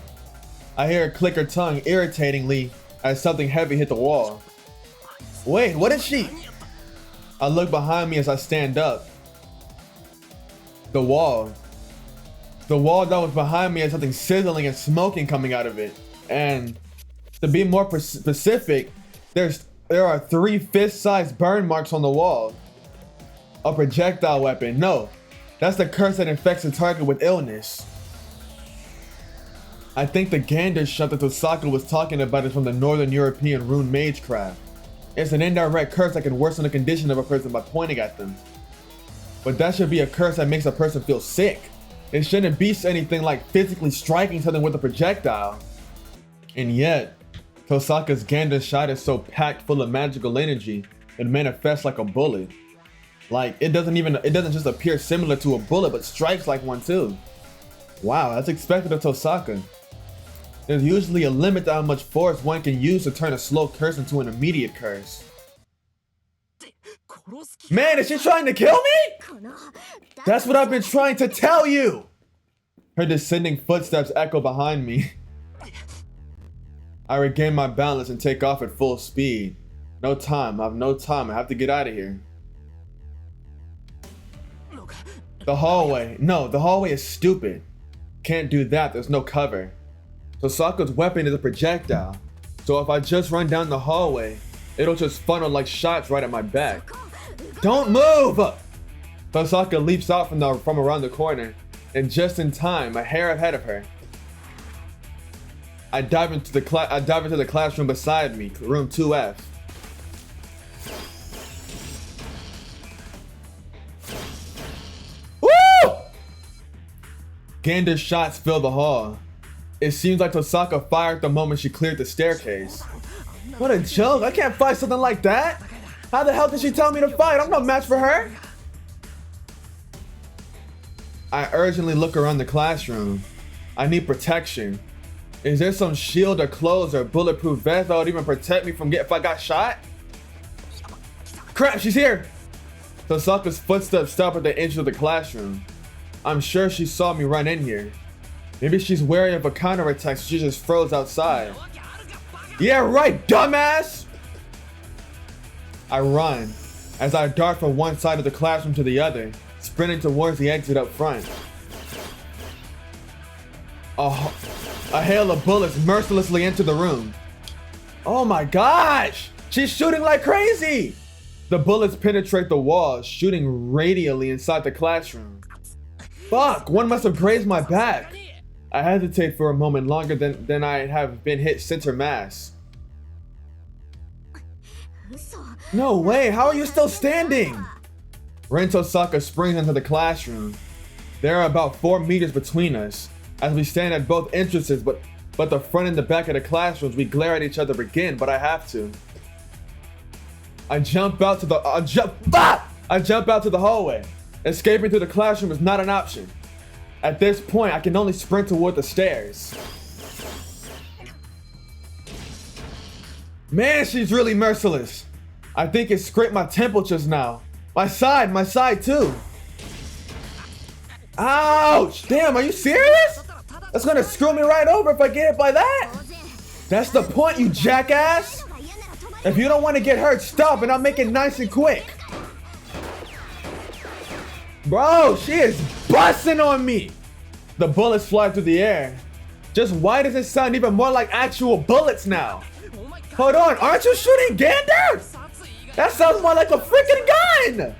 S1: I hear her click her tongue irritatingly as something heavy hit the wall. Wait, what is she? I look behind me as I stand up. The wall that was behind me had something sizzling and smoking coming out of it. And to be more specific, there are 3 fist-sized burn marks on the wall. A projectile weapon. No, that's the curse that infects the target with illness. I think the gander shot that Tohsaka was talking about is from the Northern European rune magecraft. It's an indirect curse that can worsen the condition of a person by pointing at them. But that should be a curse that makes a person feel sick. It shouldn't be anything like physically striking something with a projectile. And yet, Tohsaka's Ganda shot is so packed full of magical energy, it manifests like a bullet. Like, it doesn't just appear similar to a bullet, but strikes like one too. Wow, that's expected of Tohsaka. There's usually a limit to how much force one can use to turn a slow curse into an immediate curse. Man, is she trying to kill me? That's what I've been trying to tell you! Her descending footsteps echo behind me. I regain my balance and take off at full speed. No time, I have no time, I have to get out of here. The hallway. No, the hallway is stupid. Can't do that, there's no cover. Tohsaka's weapon is a projectile, so if I just run down the hallway, it'll just funnel like shots right at my back. Don't move! Tohsaka leaps out from around the corner, and just in time, a hair ahead of her. I dive into the classroom beside me, room 2F. Woo! Gander's shots fill the hall. It seems like Tohsaka fired the moment she cleared the staircase. What a joke, I can't fight something like that! How the hell did she tell me to fight? I'm no match for her! I urgently look around the classroom. I need protection. Is there some shield or clothes or bulletproof vest that would even protect me from if I got shot? Crap, she's here! Tohsaka's footsteps stop at the edge of the classroom. I'm sure she saw me run in here. Maybe she's wary of a counterattack, so she just froze outside. Yeah, right, dumbass! I run as I dart from one side of the classroom to the other, sprinting towards the exit up front. A hail of bullets mercilessly enter the room. Oh my gosh! She's shooting like crazy! The bullets penetrate the walls, shooting radially inside the classroom. Fuck, one must have grazed my back. I hesitate for a moment longer than I have been hit center mass. No way, how are you still standing? Tohsaka springs into the classroom. There are about 4 meters between us. As we stand at both entrances, but the front and the back of the classrooms, we glare at each other again, but I have to. I jump out to the hallway. Escaping through the classroom is not an option. At this point, I can only sprint toward the stairs. Man, she's really merciless. I think it scraped my temple just now. My side too. Ouch! Damn, are you serious? That's gonna screw me right over if I get hit by that. That's the point, you jackass. If you don't want to get hurt, stop and I'll make it nice and quick. Bro, she is busting on me. The bullets fly through the air. Just why does it sound even more like actual bullets now? Hold on, aren't you shooting Gander? That sounds more like a freaking gun.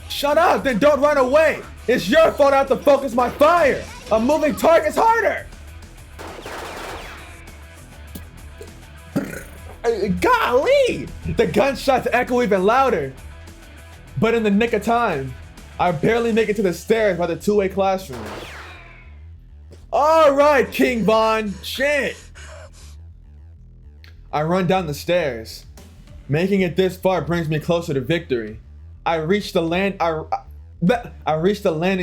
S1: Shut up, then don't run away. It's your fault I have to focus my fire. A moving target's harder. Golly! The gunshots echo even louder. But in the nick of time, I barely make it to the stairs by the two-way classroom. All right, King Von. Shit. I run down the stairs. Making it this far brings me closer to victory. I reach the landing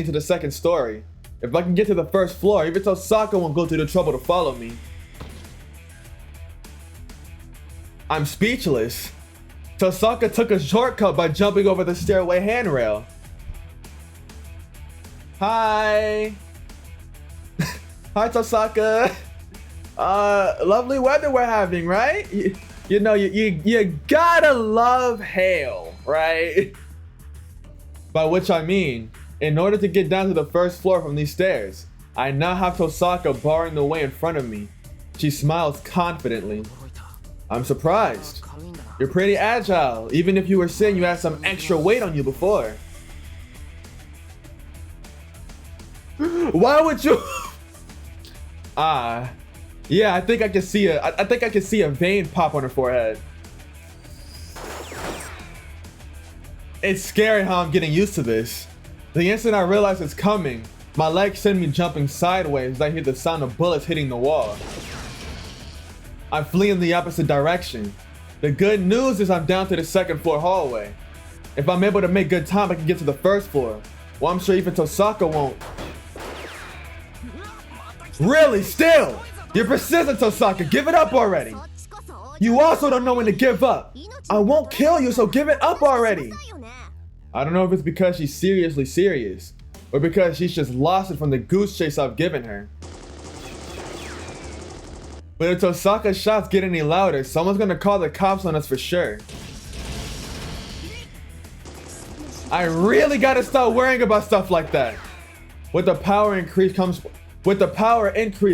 S1: to the second story. If I can get to the first floor, even Tohsaka won't go through the trouble to follow me. I'm speechless. Tohsaka took a shortcut by jumping over the stairway handrail. Hi. Hi, Tohsaka. Lovely weather we're having, right? You know, you gotta love hail, right? By which I mean, in order to get down to the first floor from these stairs, I now have Tohsaka barring the way in front of me. She smiles confidently. I'm surprised. You're pretty agile, even if you were saying you had some extra weight on you before. Why would you? Yeah, I think I can see I think I can see a vein pop on her forehead. It's scary how I'm getting used to this. The instant I realize it's coming, my legs send me jumping sideways as I hear the sound of bullets hitting the wall. I flee in the opposite direction. The good news is I'm down to the second floor hallway. If I'm able to make good time, I can get to the first floor. Well, I'm sure even Tohsaka won't. Really? Still? You're persistent, Tohsaka. Give it up already. You also don't know when to give up. I won't kill you, so give it up already. I don't know if it's because she's seriously serious, or because she's just lost it from the goose chase I've given her. But if Tohsaka's shots get any louder, someone's gonna call the cops on us for sure. I really gotta stop worrying about stuff like that. With the power increase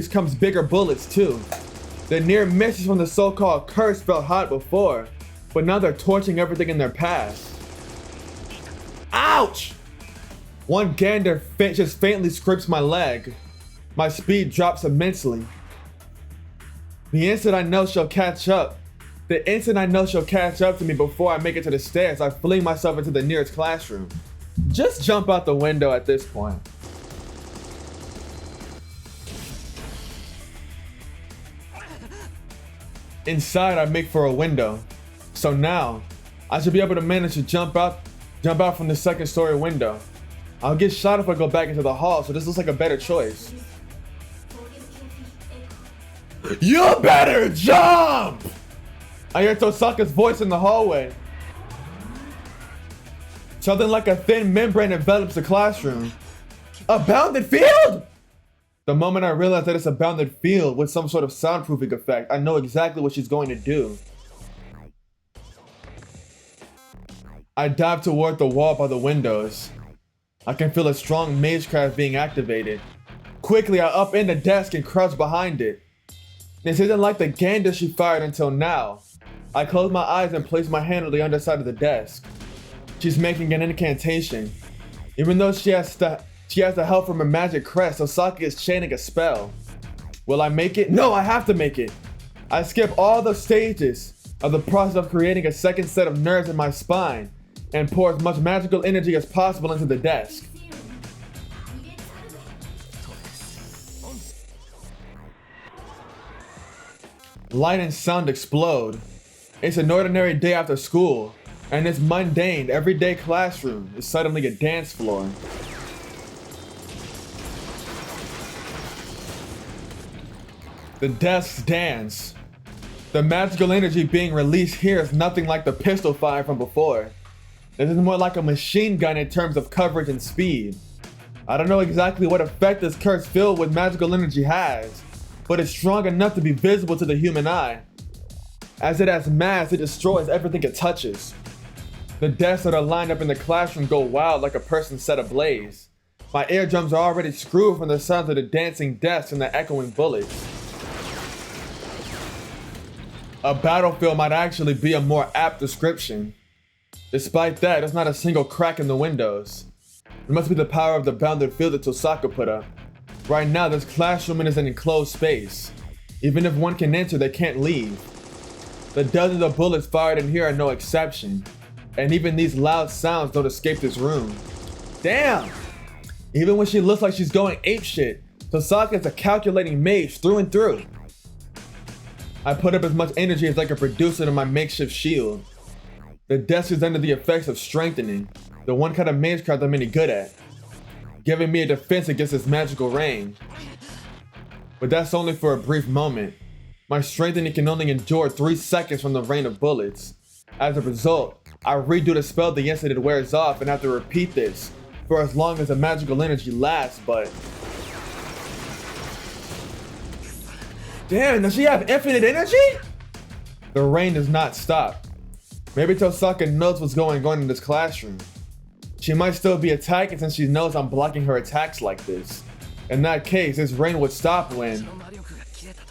S1: comes bigger bullets too. The near misses from the so-called curse felt hot before, but now they're torching everything in their path. Ouch! One gander just faintly scrapes my leg. My speed drops immensely. The instant I know she'll catch up to me before I make it to the stairs, I fling myself into the nearest classroom. Just jump out the window at this point. Inside, I make for a window. So now, I should be able to manage to jump out from the second story window. I'll get shot if I go back into the hall, so this looks like a better choice. You better jump! I hear Tohsaka's voice in the hallway. Something like a thin membrane envelops the classroom. A bounded field? The moment I realize that it's a bounded field with some sort of soundproofing effect, I know exactly what she's going to do. I dive toward the wall by the windows. I can feel a strong magecraft being activated. Quickly, I upend the desk and crouch behind it. This isn't like the gander she fired until now. I close my eyes and place my hand on the underside of the desk. She's making an incantation. Even though she has the help from her magic crest, Tohsaka is chanting a spell. Will I make it? No, I have to make it. I skip all the stages of the process of creating a second set of nerves in my spine and pour as much magical energy as possible into the desk. Light and sound explode. It's an ordinary day after school, and this mundane, everyday classroom is suddenly a dance floor. The desks dance. The magical energy being released here is nothing like the pistol fire from before. This is more like a machine gun in terms of coverage and speed. I don't know exactly what effect this curse filled with magical energy has, but it's strong enough to be visible to the human eye. As it has mass, it destroys everything it touches. The desks that are lined up in the classroom go wild like a person set ablaze. My eardrums are already screwed from the sounds of the dancing desks and the echoing bullets. A battlefield might actually be a more apt description. Despite that, there's not a single crack in the windows. It must be the power of the bounded field that Tohsaka put up. Right now, this classroom is an enclosed space. Even if one can enter, they can't leave. The dozens of bullets fired in here are no exception. And even these loud sounds don't escape this room. Damn! Even when she looks like she's going apeshit, Tohsaka is a calculating mage through and through. I put up as much energy as I can produce into my makeshift shield. The desk is under the effects of strengthening, the one kind of magecraft I'm any good at, giving me a defense against its magical range. But that's only for a brief moment. My strengthening can only endure 3 seconds from the rain of bullets. As a result, I redo the spell the instant it wears off and have to repeat this for as long as the magical energy lasts, but... Damn, does she have infinite energy? The rain does not stop. Maybe Tohsaka knows what's going on in this classroom. She might still be attacking since she knows I'm blocking her attacks like this. In that case, this rain would stop when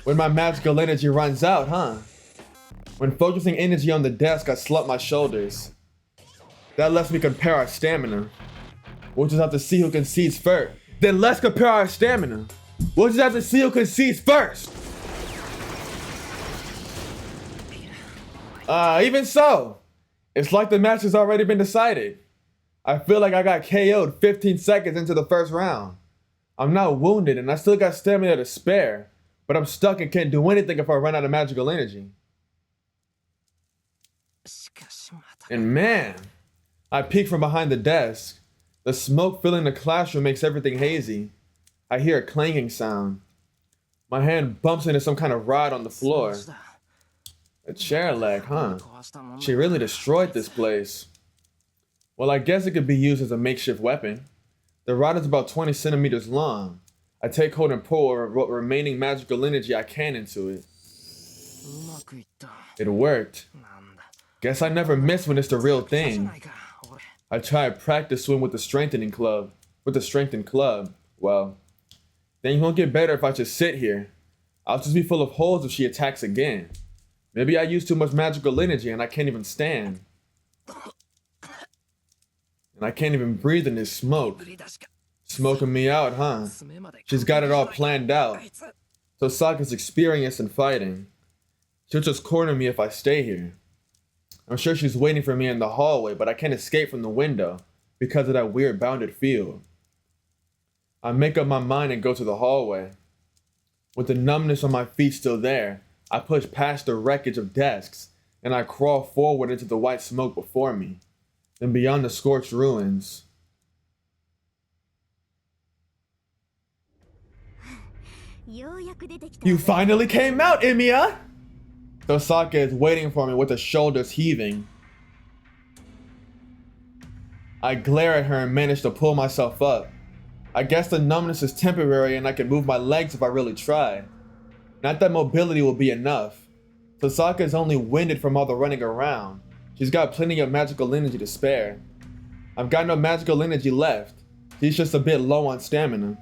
S1: my magical energy runs out, huh? When focusing energy on the desk, I slump my shoulders. That lets me compare our stamina. We'll just have to see who concedes first. Then let's compare our stamina. We'll just have to see who concedes first. Even so, it's like the match has already been decided. I feel like I got KO'd 15 seconds into the first round. I'm not wounded and I still got stamina to spare, but I'm stuck and can't do anything if I run out of magical energy. And man, I peek from behind the desk. The smoke filling the classroom makes everything hazy. I hear a clanging sound. My hand bumps into some kind of rod on the floor. A chair leg, huh? She really destroyed this place. Well, I guess it could be used as a makeshift weapon. The rod is about 20 centimeters long. I take hold and pour what remaining magical energy I can into it. It worked. Guess I never miss when it's the real thing. I try to practice swim with the strengthened club. Well, things won't get better if I just sit here. I'll just be full of holes if she attacks again. Maybe I use too much magical energy and I can't even stand. And I can't even breathe in this smoke. Smoking me out, huh? She's got it all planned out. Tohsaka's experienced in fighting. She'll just corner me if I stay here. I'm sure she's waiting for me in the hallway, but I can't escape from the window because of that weird bounded field. I make up my mind and go to the hallway. With the numbness on my feet still there, I push past the wreckage of desks and I crawl forward into the white smoke before me, then beyond the scorched ruins. You finally came out, Emiya! Tohsaka is waiting for me with her shoulders heaving. I glare at her and manage to pull myself up. I guess the numbness is temporary and I can move my legs if I really try. Not that mobility will be enough. Tohsaka is only winded from all the running around. She's got plenty of magical energy to spare. I've got no magical energy left. She's just a bit low on stamina.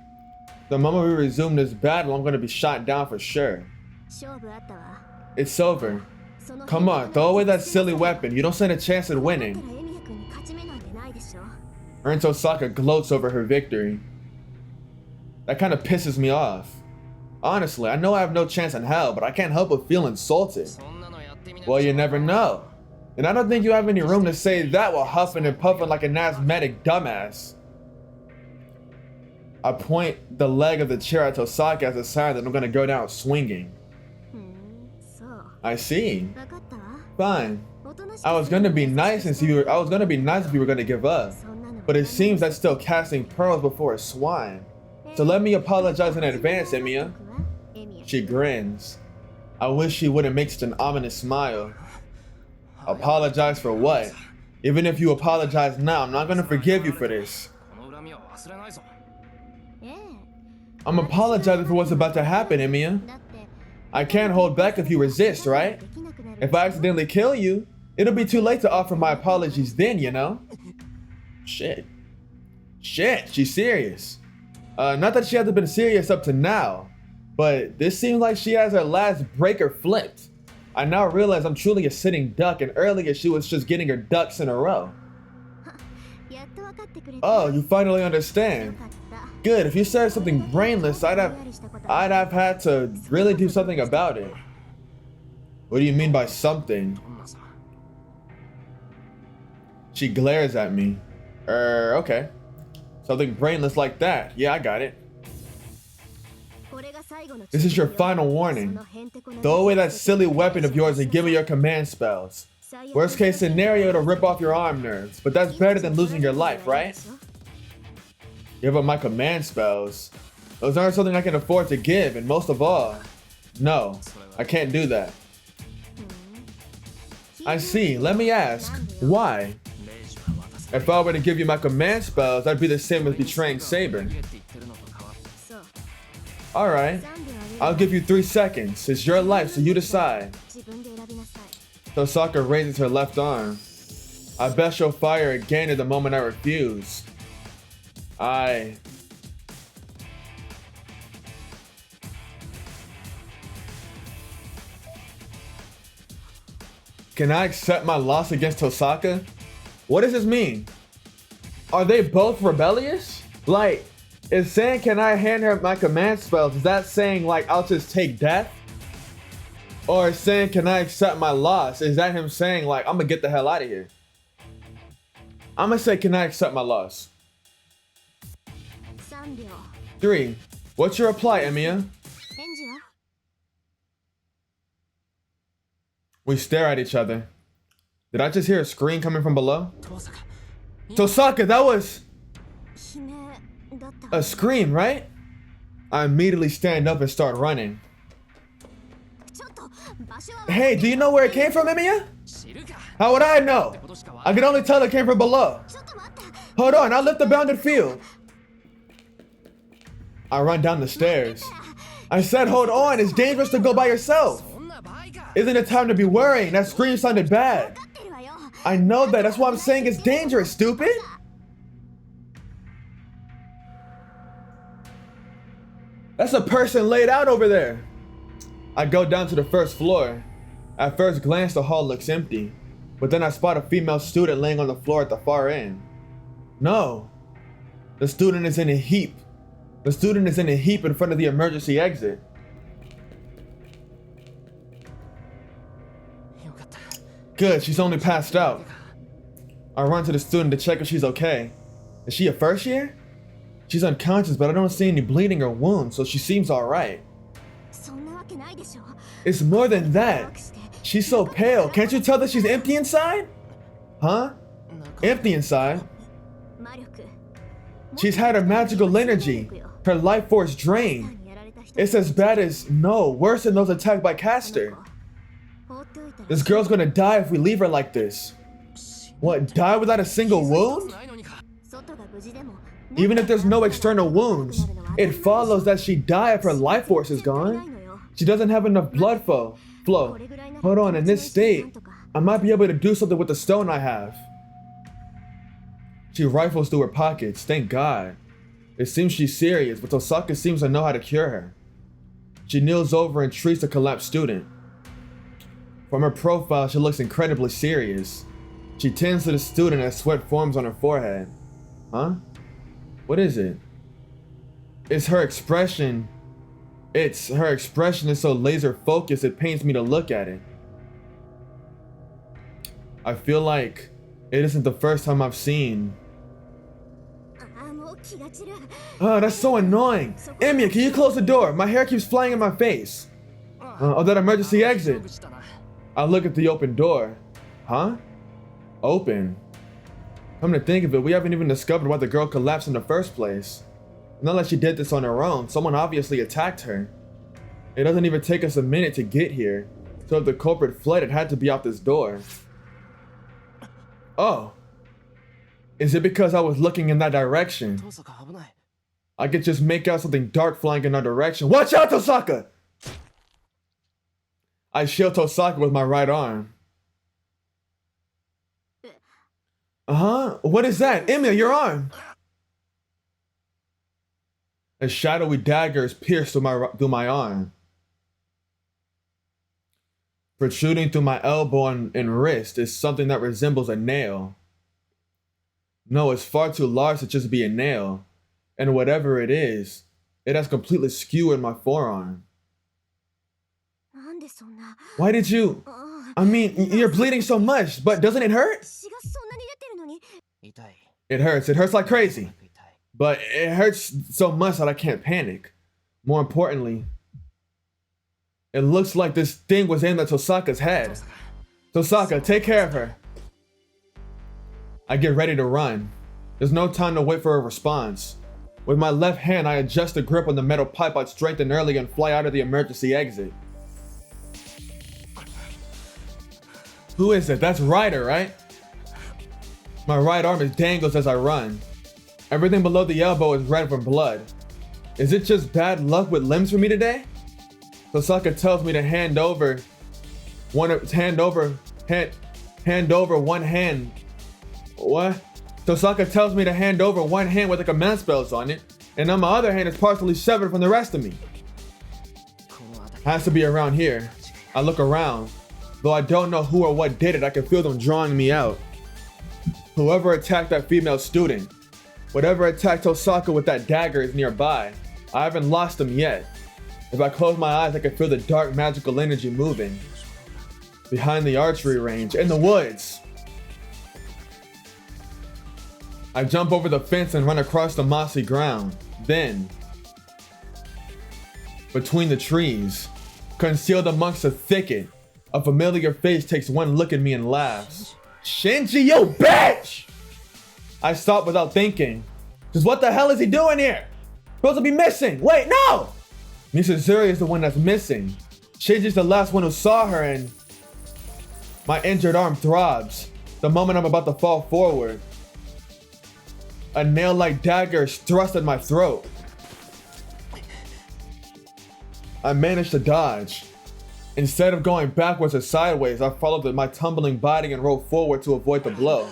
S1: The moment we resume this battle, I'm going to be shot down for sure. It's over. Come on, throw away that silly weapon. You don't stand a chance at winning. Her and Tohsaka gloats over her victory. That kind of pisses me off. Honestly, I know I have no chance in hell, but I can't help but feel insulted. Well, you never know. And I don't think you have any room to say that while huffing and puffing like an asthmatic dumbass. I point the leg of the chair at Tohsaka as a sign that I'm gonna go down swinging. I see. Fine. I was gonna be nice if you were gonna give up, but it seems that's still casting pearls before a swine. So let me apologize in advance, Emiya. She grins. I wish she wouldn't make such an ominous smile. Apologize for what? Even if you apologize now, I'm not gonna forgive you for this. I'm apologizing for what's about to happen, Emiya. I can't hold back if you resist, right? If I accidentally kill you, it'll be too late to offer my apologies then, you know? Shit, she's serious. Not that she hasn't been serious up to now, but this seems like she has her last breaker flipped. I now realize I'm truly a sitting duck, and earlier she was just getting her ducks in a row. Oh, you finally understand. Good, if you said something brainless, I'd have had to really do something about it. What do you mean by something? She glares at me. Okay. Something brainless like that. Yeah, I got it. This is your final warning. Throw away that silly weapon of yours and give me your command spells. Worst case scenario, it'll rip off your arm nerves, but that's better than losing your life, right? Give up my command spells. Those aren't something I can afford to give, and most of all, no, I can't do that. I see. Let me ask, why? If I were to give you my command spells, that'd be the same as betraying Saber. Alright, I'll give you 3 seconds. It's your life, so you decide. Tohsaka raises her left arm. I bet she'll fire again at the moment I refuse. Can I accept my loss against Tohsaka? What does this mean? Are they both rebellious? Like, is saying can I hand her my command spells, is that saying like I'll just take death? Or saying, can I accept my loss? Is that him saying like, I'm gonna get the hell out of here? I'm gonna say, can I accept my loss?
S2: 3秒
S1: 3. What's your reply, Emiya?
S2: 返事は
S1: We stare at each other. Did I just hear a scream coming from below?
S3: 遠坂
S1: Tohsaka, that was
S2: 悲鳴だった
S1: a scream, right? I immediately stand up and start running.
S2: ちょっと場所は
S1: Hey, do you know where it came from, Emiya?
S3: 知るか
S1: How would I know?
S3: ことしかわ
S1: I could only tell it came from below.
S2: ちょっと待って
S1: Hold on, I left the bounded field. I run down the stairs. I said, hold on, it's dangerous to go by yourself.
S3: そんな場合か
S1: Isn't it time to be worrying? That scream sounded bad.
S2: 分かってるわよ
S1: I know that, that's why I'm saying it's dangerous, stupid. That's a person laid out over there. I go down to the first floor. At first glance, the hall looks empty, but then I spot a female student laying on the floor at the far end. No, the student is in a heap. The student is in a heap in front of the emergency exit.
S3: よかった
S1: Good, she's only passed out. I run to the student to check if she's okay. Is she a first year? She's unconscious, but I don't see any bleeding or wounds, so she seems alright.
S2: そんなわけないでしょ
S1: It's more than that.
S2: して
S1: She's so pale. Can't you tell that she's empty inside? Huh?
S3: なんか
S1: Empty inside?
S2: 魔力
S1: She's had her magical energy. Her life force drained.
S2: にやられた人
S1: It's as bad as, no, worse than those attacked by Caster.
S2: 放っておいたら
S1: This girl's gonna die if we leave her like this. What, die without a single wound?
S3: ないのにか
S2: 外が無事でも
S1: Even if there's no external wounds, it follows that she'd die if her life force is gone. She doesn't have enough blood flow. Hold on, in this state, I might be able to do something with the stone I have. She rifles through her pockets, thank God. It seems she's serious, but Tohsaka seems to know how to cure her. She kneels over and treats the collapsed student. From her profile, she looks incredibly serious. She tends to the student as sweat forms on her forehead. Huh? What is it? It's her expression. Her expression is so laser focused it pains me to look at it. I feel like it isn't the first time I've seen.
S2: ああもう気が散る
S1: Oh, that's so annoying. Emiya, can you close the door? My hair keeps flying in my face. Oh, that emergency exit.
S3: 勝負したな
S1: I look at the open door. Huh? Open. Come to think of it, we haven't even discovered why the girl collapsed in the first place. Not like she did this on her own. Someone obviously attacked her. It doesn't even take us a minute to get here. So if the culprit fled, it had to be out this door. Oh. Is it because I was looking in that direction?
S3: 遠坂危ない
S1: I could just make out something dark flying in our direction. Watch out, Tohsaka! I shield Tohsaka with my right arm. Uh-huh. What is that? Emiya, your arm! A shadowy dagger is pierced through my arm. Protruding through my elbow and wrist is something that resembles a nail. No, it's far too large to just be a nail. And whatever it is, it has completely skewered my forearm.
S2: なんでそんな
S1: Why did you...
S2: あ
S1: I mean, you're bleeding so much, but doesn't it hurt?
S2: 血がそんなに出てるのに
S3: 痛い
S1: It hurts. It hurts like crazy.
S3: 痛い
S1: But it hurts so much that I can't panic. More importantly, it looks like this thing was aimed at Tohsaka's head. Tohsaka, take care of her. I get ready to run. There's no time to wait for a response. With my left hand, I adjust the grip on the metal pipe I'd strengthened earlier and fly out of the emergency exit. Who is it? That's Ryder, right? My right arm is dangles as I run. Everything below the elbow is red from blood. Is it just bad luck with limbs for me today? Tohsaka tells me to hand over one hand. What? Tohsaka tells me to hand over one hand with the command spells on it, and on my other hand is partially severed from the rest of me.
S3: この辺り
S1: Has to be around here. I look around. Though I don't know who or what did it, I can feel them drawing me out. Whoever attacked that female student, whatever attacked Tohsaka with that dagger is nearby. I haven't lost them yet. If I close my eyes, I can feel the dark magical energy moving. Behind the archery range, in the woods. I jump over the fence and run across the mossy ground. Then, between the trees, concealed amongst a thicket, a familiar face takes one look at me and laughs. Shinji, yo bitch! I stop without thinking. Just what the hell is he doing here? Supposed to be missing. Wait, no! Misazuri is the one that's missing. Shinji's the last one who saw her and my injured arm throbs. The moment I'm about to fall forward, a nail-like dagger is thrust at my throat. I managed to dodge. Instead of going backwards or sideways, I followed my tumbling body and rolled forward to avoid the blow.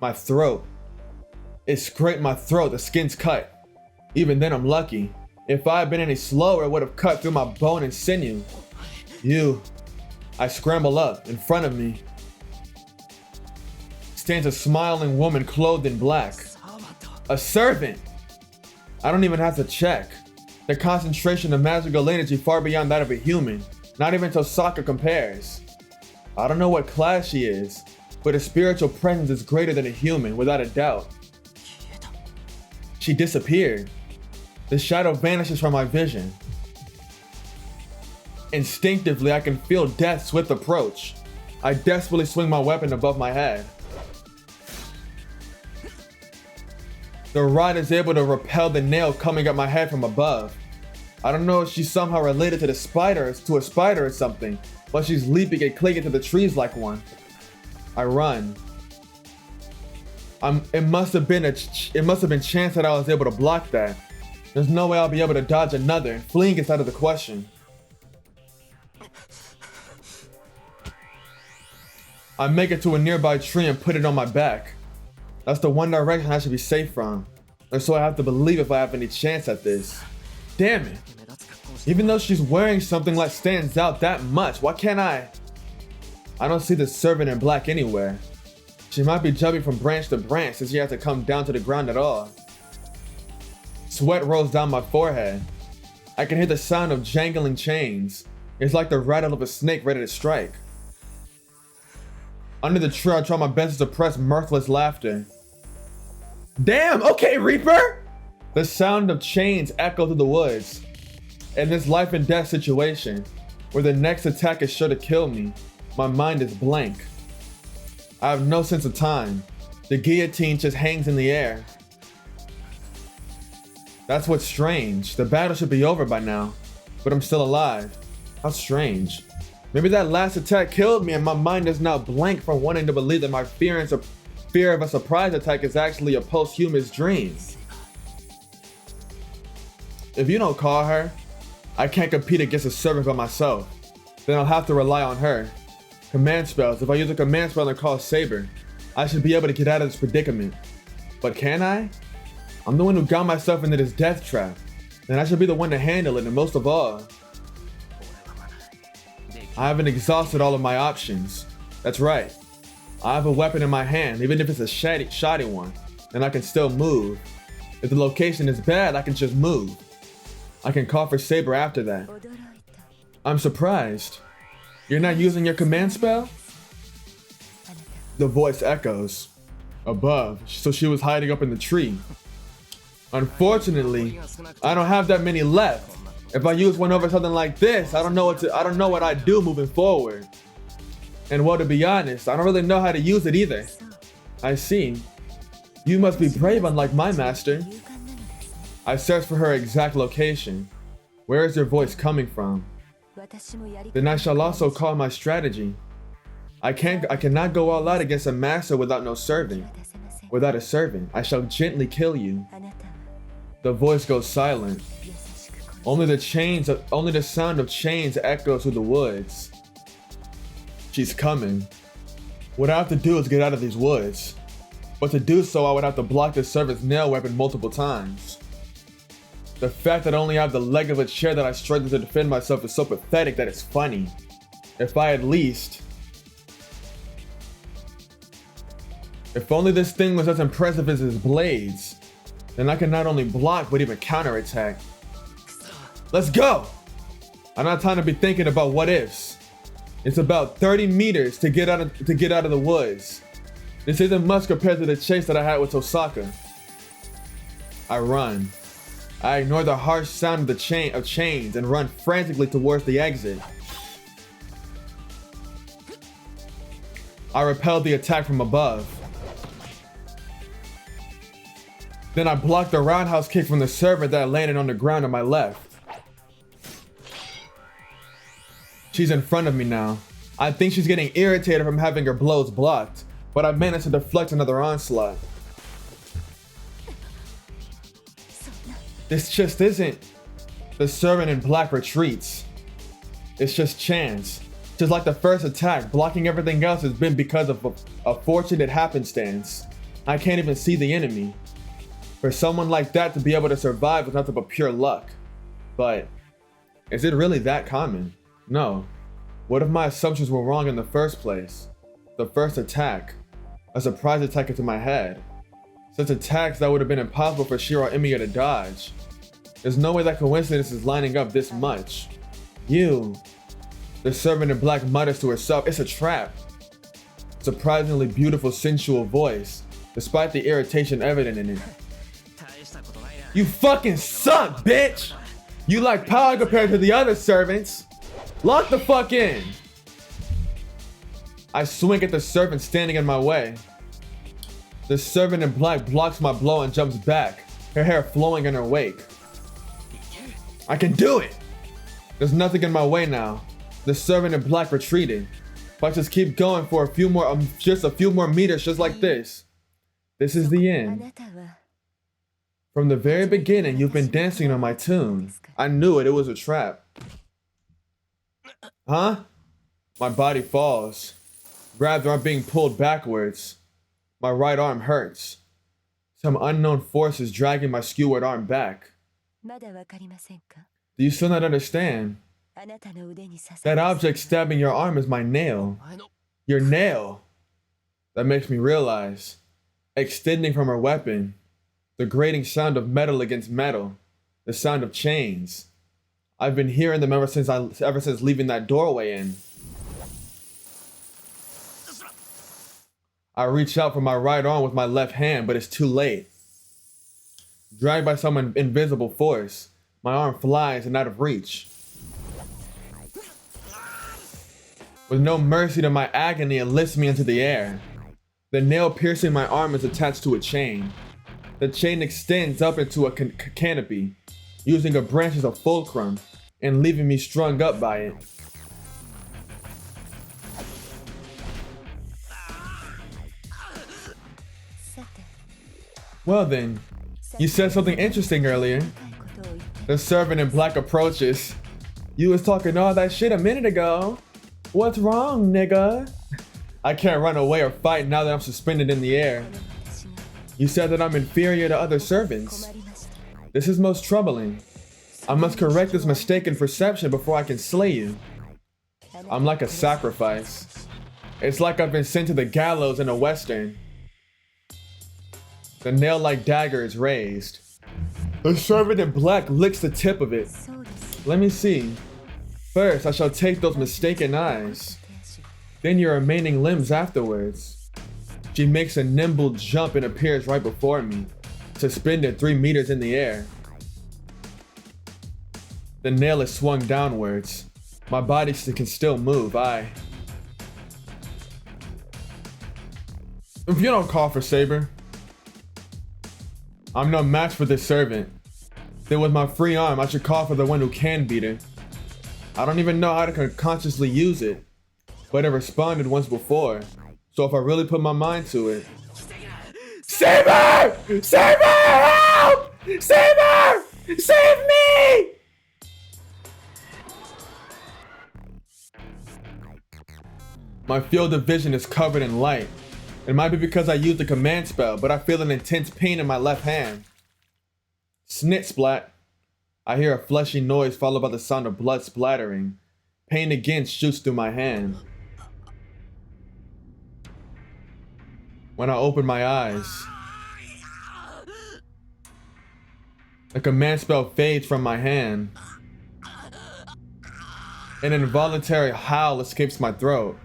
S1: My throat. It scraped my throat, the skin's cut. Even then I'm lucky. If I had been any slower, it would have cut through my bone and sinew. I scramble up. In front of me stands a smiling woman clothed in black. A servant! I don't even have to check. The concentration of magical energy far beyond that of a human. Not even Tohsaka compares. I don't know what class she is, but her spiritual presence is greater than a human, without a doubt. She disappeared. The shadow vanishes from my vision. Instinctively, I can feel death's swift approach. I desperately swing my weapon above my head. The rod is able to repel the nail coming at my head from above. I don't know if she's somehow related to a spider or something, but she's leaping and clinging to the trees like one. I run. It must have been chance that I was able to block that. There's no way I'll be able to dodge another. Fleeing is out of the question. I make it to a nearby tree and put it on my back. That's the one direction I should be safe from. And so I have to believe if I have any chance at this. Damn it. Even though she's wearing something that stands out that much, why can't I? I don't see the servant in black anywhere. She might be jumping from branch to branch since she has to come down to the ground at all. Sweat rolls down my forehead. I can hear the sound of jangling chains. It's like the rattle of a snake ready to strike. Under the tree, I try my best to suppress mirthless laughter. Damn, okay, Reaper! The sound of chains echo through the woods. In this life and death situation, where the next attack is sure to kill me, my mind is blank. I have no sense of time. The guillotine just hangs in the air. That's what's strange. The battle should be over by now, but I'm still alive. How strange. Maybe that last attack killed me and my mind is now blank from wanting to believe that my fear of a surprise attack is actually a posthumus dream. If you don't call her, I can't compete against a servant by myself. Then I'll have to rely on her. Command spells. If I use a command spell and call Saber, I should be able to get out of this predicament. But can I? I'm the one who got myself into this death trap. And I should be the one to handle it, and most of all, I haven't exhausted all of my options. That's right. I have a weapon in my hand, even if it's a shoddy one, and I can still move. If the location is bad, I can just move. I can call for Saber after that. I'm surprised. You're not using your command spell? The voice echoes. Above, so she was hiding up in the tree. Unfortunately, I don't have that many left. If I use one over something like this, I don't know what I'd do moving forward. And well, to be honest, I don't really know how to use it either. I see. You must be brave, unlike my master. I search for her exact location. Where is your voice coming from? Then I shall also call my strategy. I cannot go all out against a master without no servant. Without a servant, I shall gently kill you. The voice goes silent. Only the sound of chains echoes through the woods. She's coming. What I have to do is get out of these woods. But to do so, I would have to block the servant's nail weapon multiple times. The fact that I only have the leg of a chair that I struggle to defend myself is so pathetic that it's funny. If only this thing was as impressive as his blades, then I can not only block but even counterattack. Let's go! I don't have time to be thinking about what ifs. It's about 30 meters to get out of the woods. This isn't much compared to the chase that I had with Tohsaka. I run. I ignore the harsh sound of the chains and run frantically towards the exit. I repel the attack from above. Then I block the roundhouse kick from the servant that landed on the ground on my left. She's in front of me now. I think she's getting irritated from having her blows blocked, but I managed to deflect another onslaught. This just isn't. The servant in black retreats. It's just chance. Just like the first attack, blocking everything else has been because of a fortunate happenstance. I can't even see the enemy. For someone like that to be able to survive was nothing but pure luck. But is it really that common? No. What if my assumptions were wrong in the first place? The first attack, a surprise attack into my head. Such attacks that would have been impossible for Shirou Emiya to dodge. There's no way that coincidence is lining up this much. You. The servant in black mutters to herself, it's a trap. Surprisingly beautiful sensual voice, despite the irritation evident in it. You fucking suck, bitch! You lack power compared to the other servants. Lock the fuck in! I swing at the servant standing in my way. The servant in black blocks my blow and jumps back, her hair flowing in her wake. I can do it! There's nothing in my way now. The servant in black retreated. If I just keep going for just a few more meters just like this, this is the end. From the very beginning, you've been dancing on my tune. I knew it was a trap. Huh? My body falls. Rather, I'm being pulled backwards. My right arm hurts. Some unknown force is dragging my skewered arm back. Do you still not understand? That object stabbing your arm is my nail. Your nail. That makes me realize. Extending from her weapon. The grating sound of metal against metal. The sound of chains. I've been hearing them ever since leaving that doorway in. I reach out for my right arm with my left hand, but it's too late. Dragged by some invisible force, my arm flies and out of reach. With no mercy to my agony, it lifts me into the air. The nail piercing my arm is attached to a chain. The chain extends up into a canopy, using a branch as a fulcrum, and leaving me strung up by it. Well then, you said something interesting earlier. The servant in black approaches. You was talking all that shit a minute ago. What's wrong, nigga? I can't run away or fight now that I'm suspended in the air. You said that I'm inferior to other servants. This is most troubling. I must correct this mistaken perception before I can slay you. I'm like a sacrifice. It's like I've been sent to the gallows in a western. The nail-like dagger is raised. The servant in black licks the tip of it. Let me see. First, I shall take those mistaken eyes. Then your remaining limbs afterwards. She makes a nimble jump and appears right before me, suspended 3 meters in the air. The nail is swung downwards. My body can still move. If you don't call for Saber, I'm no match for this servant. Then with my free arm, I should call for the one who can beat her. I don't even know how to consciously use it, but it responded once before. So if I really put my mind to it. Saber! Saber! Help! Saber! Save me! My field of vision is covered in light. It might be because I used the command spell, but I feel an intense pain in my left hand. Snit splat. I hear a fleshy noise followed by the sound of blood splattering. Pain again shoots through my hand. When I open my eyes, the command spell fades from my hand. An involuntary howl escapes my throat.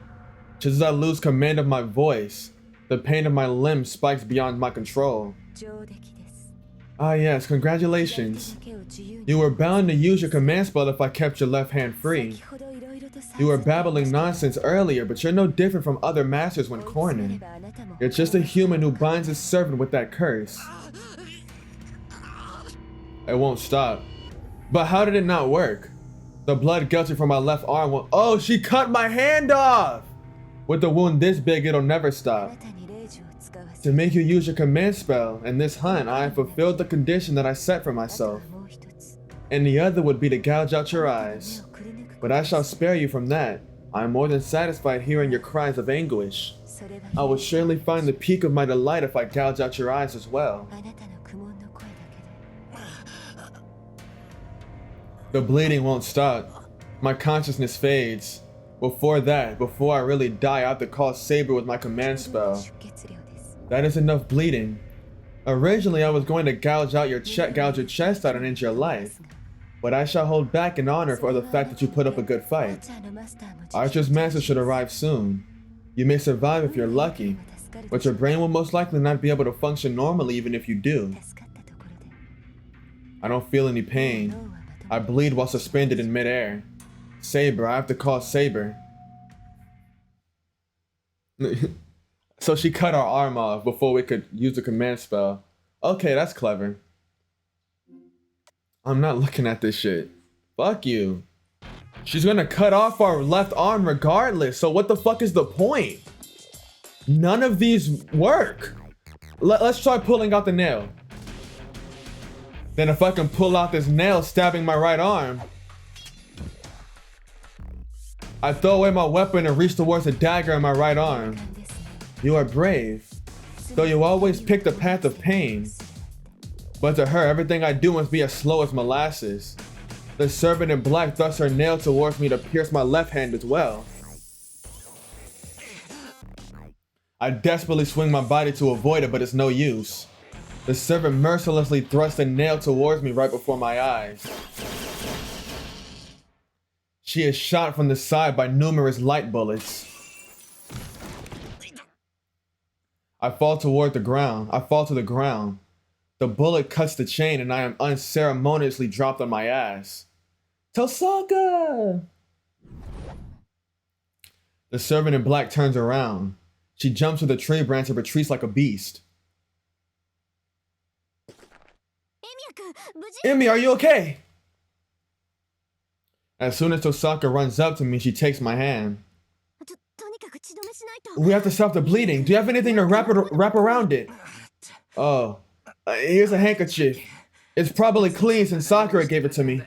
S1: Just as I lose command of my voice, the pain of my limbs spikes beyond my control. Ah yes, congratulations. You were bound to use your command spell if I kept your left hand free. You were babbling nonsense earlier, but you're no different from other masters when cornered. You're just a human who binds his servant with that curse. It won't stop. But how did it not work? The blood gushing from my left arm won't— oh, she cut my hand off! With a wound this big, it'll never stop. To make you use your command spell, in this hunt, I have fulfilled the condition that I set for myself. And the other would be to gouge out your eyes. But I shall spare you from that. I am more than satisfied hearing your cries of anguish. I will surely find the peak of my delight if I gouge out your eyes as well. The bleeding won't stop. My consciousness fades. Before I really die, I have to call Saber with my command spell. That is enough bleeding. Originally, I was going to gouge your chest out and end your life. But I shall hold back in honor for the fact that you put up a good fight. Archer's master should arrive soon. You may survive if you're lucky, but your brain will most likely not be able to function normally even if you do. I don't feel any pain. I bleed while suspended in midair. Saber, I have to call Saber. So she cut our arm off before we could use the command spell. Okay, that's clever. I'm not looking at this shit. Fuck you. She's gonna cut off our left arm regardless, so what the fuck is the point? None of these work. Let's try pulling out the nail. Then if I can pull out this nail stabbing my right arm, I throw away my weapon and reach towards the dagger in my right arm. You are brave, though you always pick the path of pain. But to her, everything I do must be as slow as molasses. The servant in black thrusts her nail towards me to pierce my left hand as well. I desperately swing my body to avoid it, but it's no use. The servant mercilessly thrusts a nail towards me right before my eyes. She is shot from the side by numerous light bullets. I fall to the ground. The bullet cuts the chain and I am unceremoniously dropped on my ass. Tohsaka! The servant in black turns around. She jumps to the tree branch and retreats like a beast. Emi, are you okay? As soon as Tohsaka runs up to me, she takes my hand. We have to stop the bleeding. Do you have anything to wrap around it? Oh, here's a handkerchief. It's probably clean since Sakura gave it to me.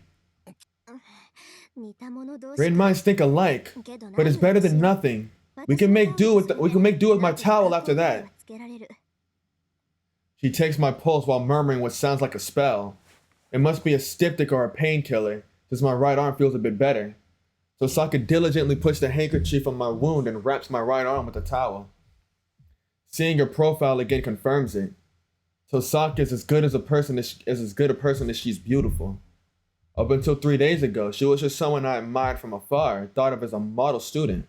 S1: Great minds think alike, but it's better than nothing. We can make do with my towel after that. She takes my pulse while murmuring what sounds like a spell. It must be a styptic or a painkiller, since my right arm feels a bit better. Tohsaka diligently puts the handkerchief on my wound and wraps my right arm with a towel. Seeing her profile again confirms it. Tohsaka is as good a person as she's beautiful. Up until 3 days ago, she was just someone I admired from afar, thought of as a model student.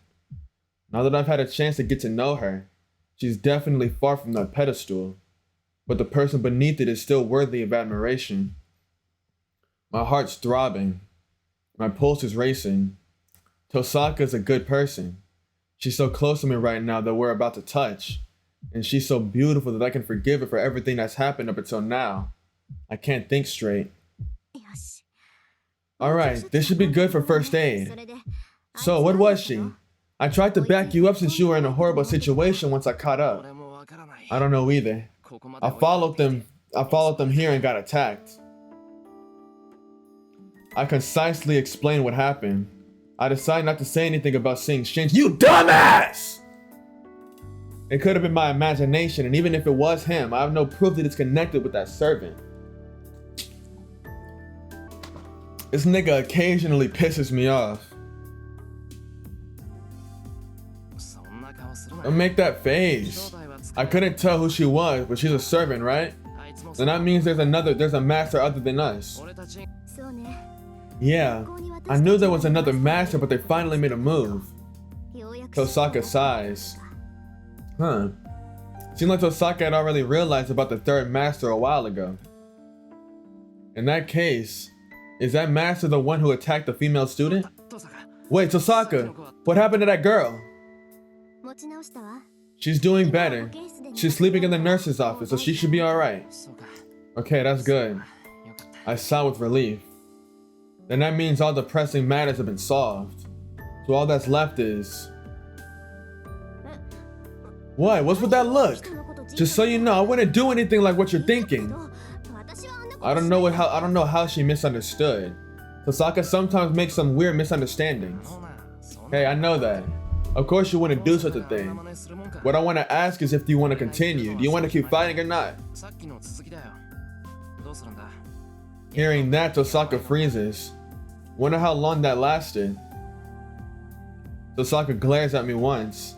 S1: Now that I've had a chance to get to know her, she's definitely far from that pedestal, but the person beneath it is still worthy of admiration. My heart's throbbing. My pulse is racing. Tohsaka is a good person. She's so close to me right now that we're about to touch. And she's so beautiful that I can forgive her for everything that's happened up until now. I can't think straight. Alright, this should be good for first aid. So, what was she? I tried to back you up since you were in a horrible situation once I caught up. I don't know either. I followed them here and got attacked. I concisely explained what happened. I decided not to say anything about seeing Shinji. You dumbass! It could have been my imagination, and even if it was him, I have no proof that it's connected with that servant. This nigga occasionally pisses me off. Don't make that face. I couldn't tell who she was, but she's a servant, right? Then that means there's a master other than us. Yeah, I knew there was another master, but they finally made a move. Tohsaka sighs. Huh. Seemed like Tohsaka had already realized about the third master a while ago. In that case, is that master the one who attacked the female student? Wait, Tohsaka, what happened to that girl? She's doing better. She's sleeping in the nurse's office, so she should be alright. Okay, that's good. I sigh with relief. Then that means all the pressing matters have been solved. So all that's left is... What? What's with that look? Just so you know, I wouldn't do anything like what you're thinking. I don't know how she misunderstood. Tohsaka sometimes makes some weird misunderstandings. Hey, I know that. Of course you wouldn't do such a thing. What I want to ask is if you want to continue. Do you want to keep fighting or not? Hearing that, Tohsaka freezes. Wonder how long that lasted. Tohsaka glares at me once,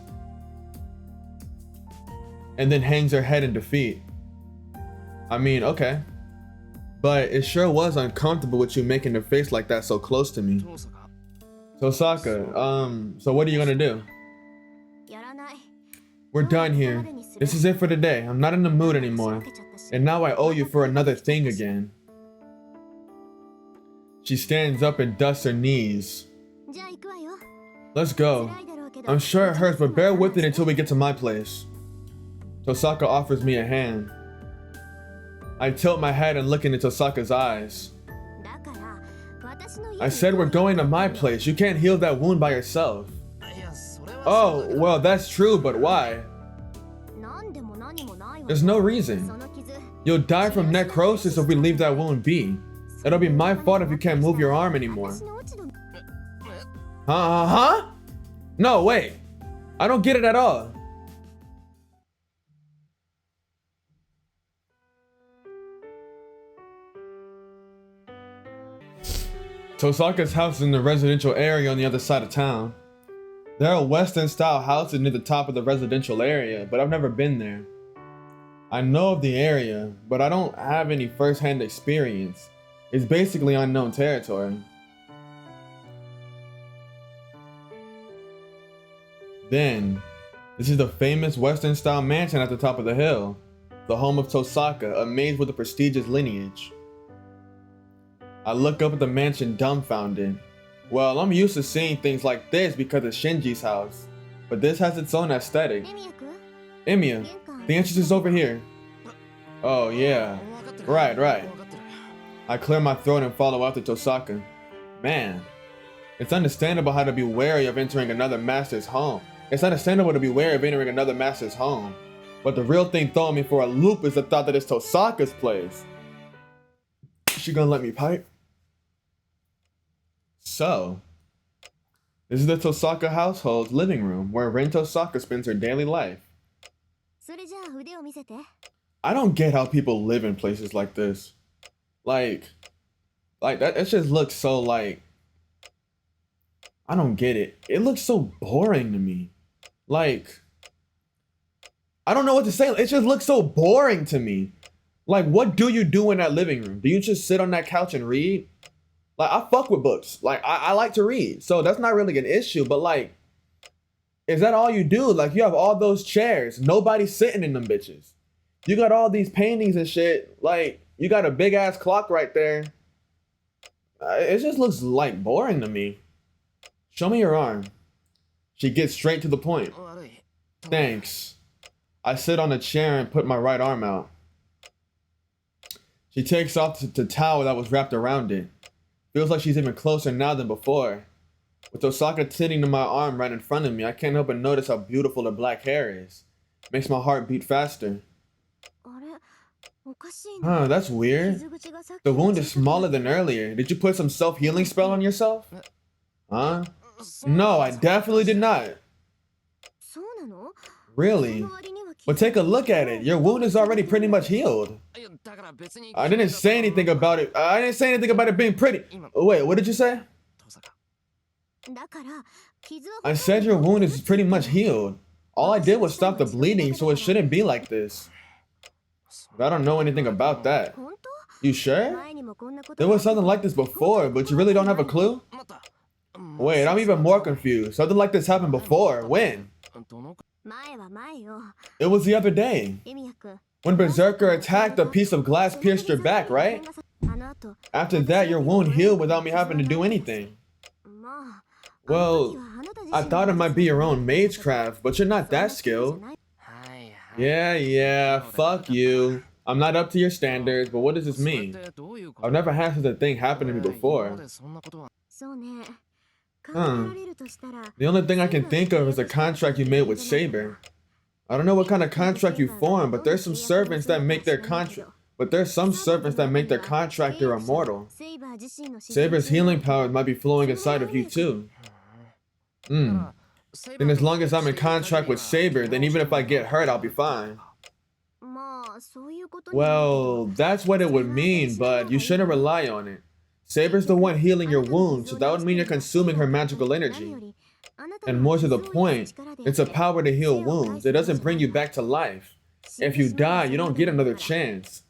S1: and then hangs her head in defeat. I mean, okay. But it sure was uncomfortable with you making the face like that so close to me. Tohsaka, so what are you gonna do? We're done here. This is it for today. I'm not in the mood anymore. And now I owe you for another thing again. She stands up and dusts her knees. Let's go. I'm sure it hurts, but bear with it until we get to my place. Tohsaka offers me a hand. I tilt my head and look into Tohsaka's eyes. I said we're going to my place. You can't heal that wound by yourself. Oh, well, that's true, but why? There's no reason. You'll die from necrosis if we leave that wound be. It'll be my fault if you can't move your arm anymore. Huh? No, wait. I don't get it at all. Tohsaka's house is in the residential area on the other side of town. There are Western-style houses near the top of the residential area, but I've never been there. I know of the area, but I don't have any first-hand experience. It's basically unknown territory. Then, this is the famous Western-style mansion at the top of the hill, the home of Tohsaka, a maid with a prestigious lineage. I look up at the mansion dumbfounded. Well, I'm used to seeing things like this because of Shinji's house, but this has its own aesthetic. Emiya, the entrance is over here. Oh yeah, right. I clear my throat and follow after Tohsaka. Man, it's understandable how to be wary of entering another master's home. It's understandable to be wary of entering another master's home. But the real thing throwing me for a loop is the thought that it's Tohsaka's place. She gonna let me pipe? So, this is the Tohsaka household's living room where Rin Tohsaka spends her daily life. I don't get how people live in places like this. Like that, it just looks so like, I don't get it. It looks so boring to me. Like, I don't know what to say. It just looks so boring to me. Like, what do you do in that living room? Do you just sit on that couch and read? Like, I fuck with books. Like, I like to read. So that's not really an issue. But like, is that all you do? Like, you have all those chairs. Nobody's sitting in them bitches. You got all these paintings and shit. Like, you got a big ass clock right there. It just looks like boring to me. Show me your arm. She gets straight to the point. Thanks. I sit on a chair and put my right arm out. She takes off the towel that was wrapped around it. Feels like she's even closer now than before. With Tohsaka sitting to my arm right in front of me, I can't help but notice how beautiful her black hair is. Makes my heart beat faster. Huh, that's weird. The wound is smaller than earlier. Did you put some self-healing spell on yourself? Huh? No, I definitely did not. Really? But take a look at it. Your wound is already pretty much healed. I didn't say anything about it. I didn't say anything about it being pretty. Wait, what did you say? I said your wound is pretty much healed. All I did was stop the bleeding, so it shouldn't be like this. But I don't know anything about that. You sure? There was something like this before, but you really don't have a clue? Wait, I'm even more confused. Something like this happened before. When? It was the other day. When Berserker attacked, a piece of glass pierced your back, right? After that, your wound healed without me having to do anything. Well, I thought it might be your own magecraft, but you're not that skilled. Yeah, fuck you. I'm not up to your standards, but what does this mean? I've never had such a thing happen to me before. The only thing I can think of is the contract you made with Saber. I don't know what kind of contract you formed, but there's some servants that make their contract. But there's some servants that make their contractor immortal. Saber's healing powers might be flowing inside of you too. Then as long as I'm in contract with Saber, then even if I get hurt, I'll be fine. Well, that's what it would mean, but you shouldn't rely on it. Saber's the one healing your wounds, so that would mean you're consuming her magical energy. And more to the point, it's a power to heal wounds. It doesn't bring you back to life. If you die, you don't get another chance.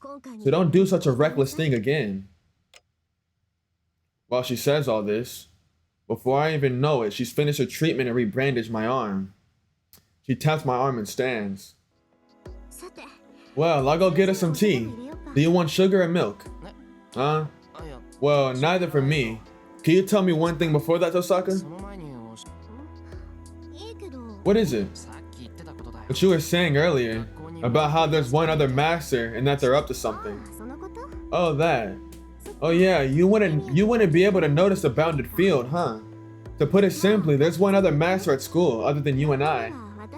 S1: So don't do such a reckless thing again. While she says all this, before I even know it, she's finished her treatment and rebrandaged my arm. She taps my arm and stands. Well, I'll go get us some tea. Do you want sugar or milk? Huh? Well, neither for me. Can you tell me one thing before that, Tohsaka? What is it? What you were saying earlier, about how there's one other master and that they're up to something. Oh, that. Oh yeah, you wouldn't be able to notice the bounded field, huh? To put it simply, there's one other master at school, other than you and I,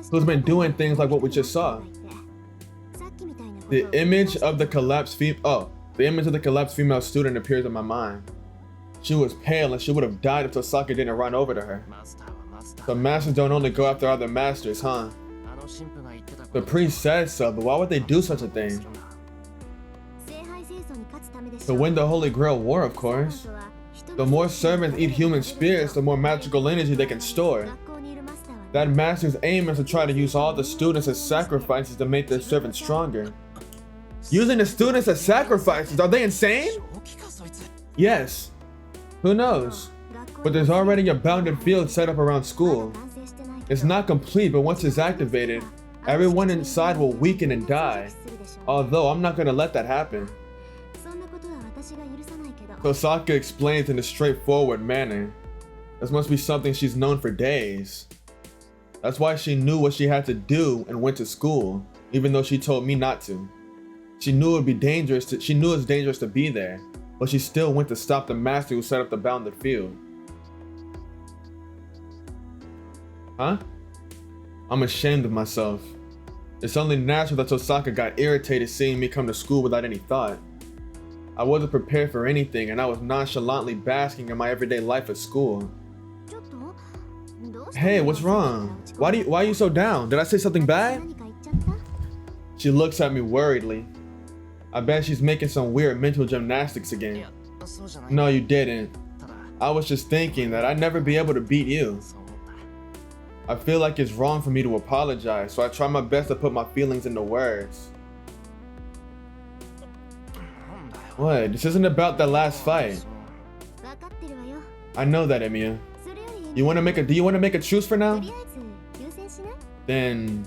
S1: who's been doing things like what we just saw. The image of the collapsed female student appears in my mind. She was pale and she would have died if Tohsaka didn't run over to her. The masters don't only go after other masters, huh? The priest said so, but why would they do such a thing? To win the Holy Grail War, of course. The more servants eat human spirits, the more magical energy they can store. That master's aim is to try to use all the students as sacrifices to make their servants stronger. Using the students as sacrifices, are they insane? Yes. Who knows? But there's already a bounded field set up around school. It's not complete, but once it's activated, everyone inside will weaken and die. Although I'm not gonna let that happen. Tohsaka explains in a straightforward manner. This must be something she's known for days. That's why she knew what she had to do and went to school, even though she told me not to. She knew it would be dangerous. She knew it was dangerous to be there, but she still went to stop the master who set up the bounded field. Huh? I'm ashamed of myself. It's only natural that Tohsaka got irritated seeing me come to school without any thought. I wasn't prepared for anything and I was nonchalantly basking in my everyday life at school. Hey, what's wrong? Why are you so down? Did I say something bad? She looks at me worriedly. I bet she's making some weird mental gymnastics again. No, you didn't. I was just thinking that I'd never be able to beat you. I feel like it's wrong for me to apologize, so I try my best to put my feelings into words. What? This isn't about that last fight. I know that, Emiya. Do you want to make a truce for now? Then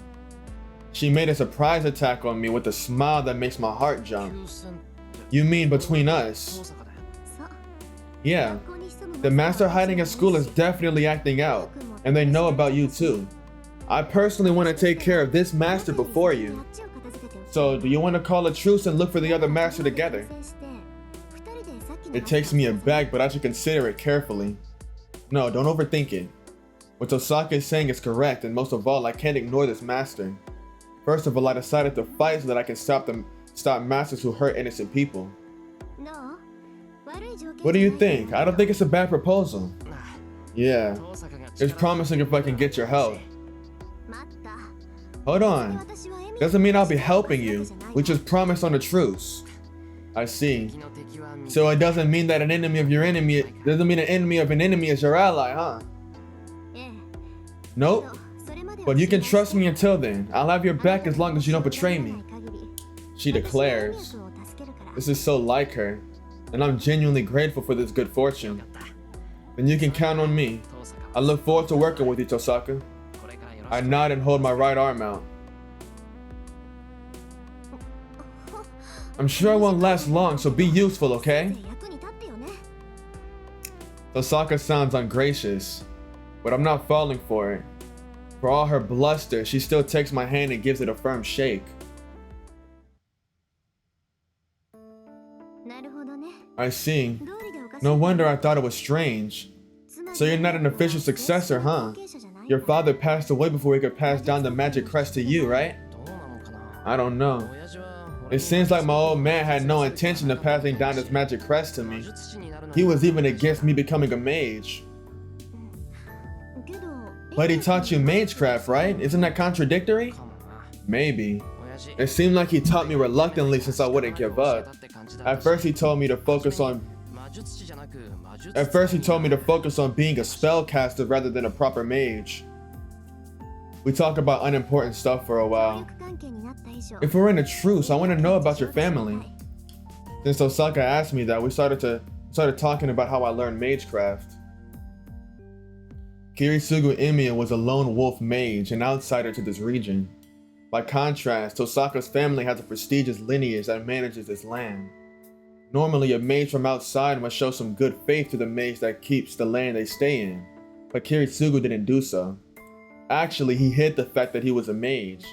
S1: she made a surprise attack on me with a smile that makes my heart jump. You mean between us? Yeah. The master hiding at school is definitely acting out, and they know about you too. I personally want to take care of this master before you. So, do you want to call a truce and look for the other master together? It takes me aback, but I should consider it carefully. No, don't overthink it. What Tohsaka is saying is correct, and most of all, I can't ignore this master. First of all, I decided to fight so that I can stop masters who hurt innocent people. What do you think? I don't think it's a bad proposal. Yeah, it's promising if I can get your help. Hold on. Doesn't mean I'll be helping you. We just promised on a truce. I see. So it doesn't mean that an enemy of your enemy doesn't mean an enemy of an enemy is your ally, huh? Nope. But you can trust me until then. I'll have your back as long as you don't betray me. She declares. This is so like her, and I'm genuinely grateful for this good fortune. Then you can count on me. I look forward to working with you, Tohsaka. I nod and hold my right arm out. I'm sure I won't last long, so be useful, okay? Tohsaka sounds ungracious, but I'm not falling for it. For all her bluster, she still takes my hand and gives it a firm shake. I see. No wonder I thought it was strange. So you're not an official successor, huh? Your father passed away before he could pass down the magic crest to you, right? I don't know. It seems like my old man had no intention of passing down this magic crest to me. He was even against me becoming a mage. But he taught you magecraft, right? Isn't that contradictory? Maybe. It seemed like he taught me reluctantly since I wouldn't give up. At first he told me to focus on being a spellcaster rather than a proper mage. We talked about unimportant stuff for a while. If we're in a truce, I want to know about your family. Since Tohsaka asked me that, we started talking about how I learned magecraft. Kiritsugu Emiya was a lone wolf mage, an outsider to this region. By contrast, Tohsaka's family has a prestigious lineage that manages this land. Normally, a mage from outside must show some good faith to the mage that keeps the land they stay in, but Kiritsugu didn't do so. Actually, he hid the fact that he was a mage.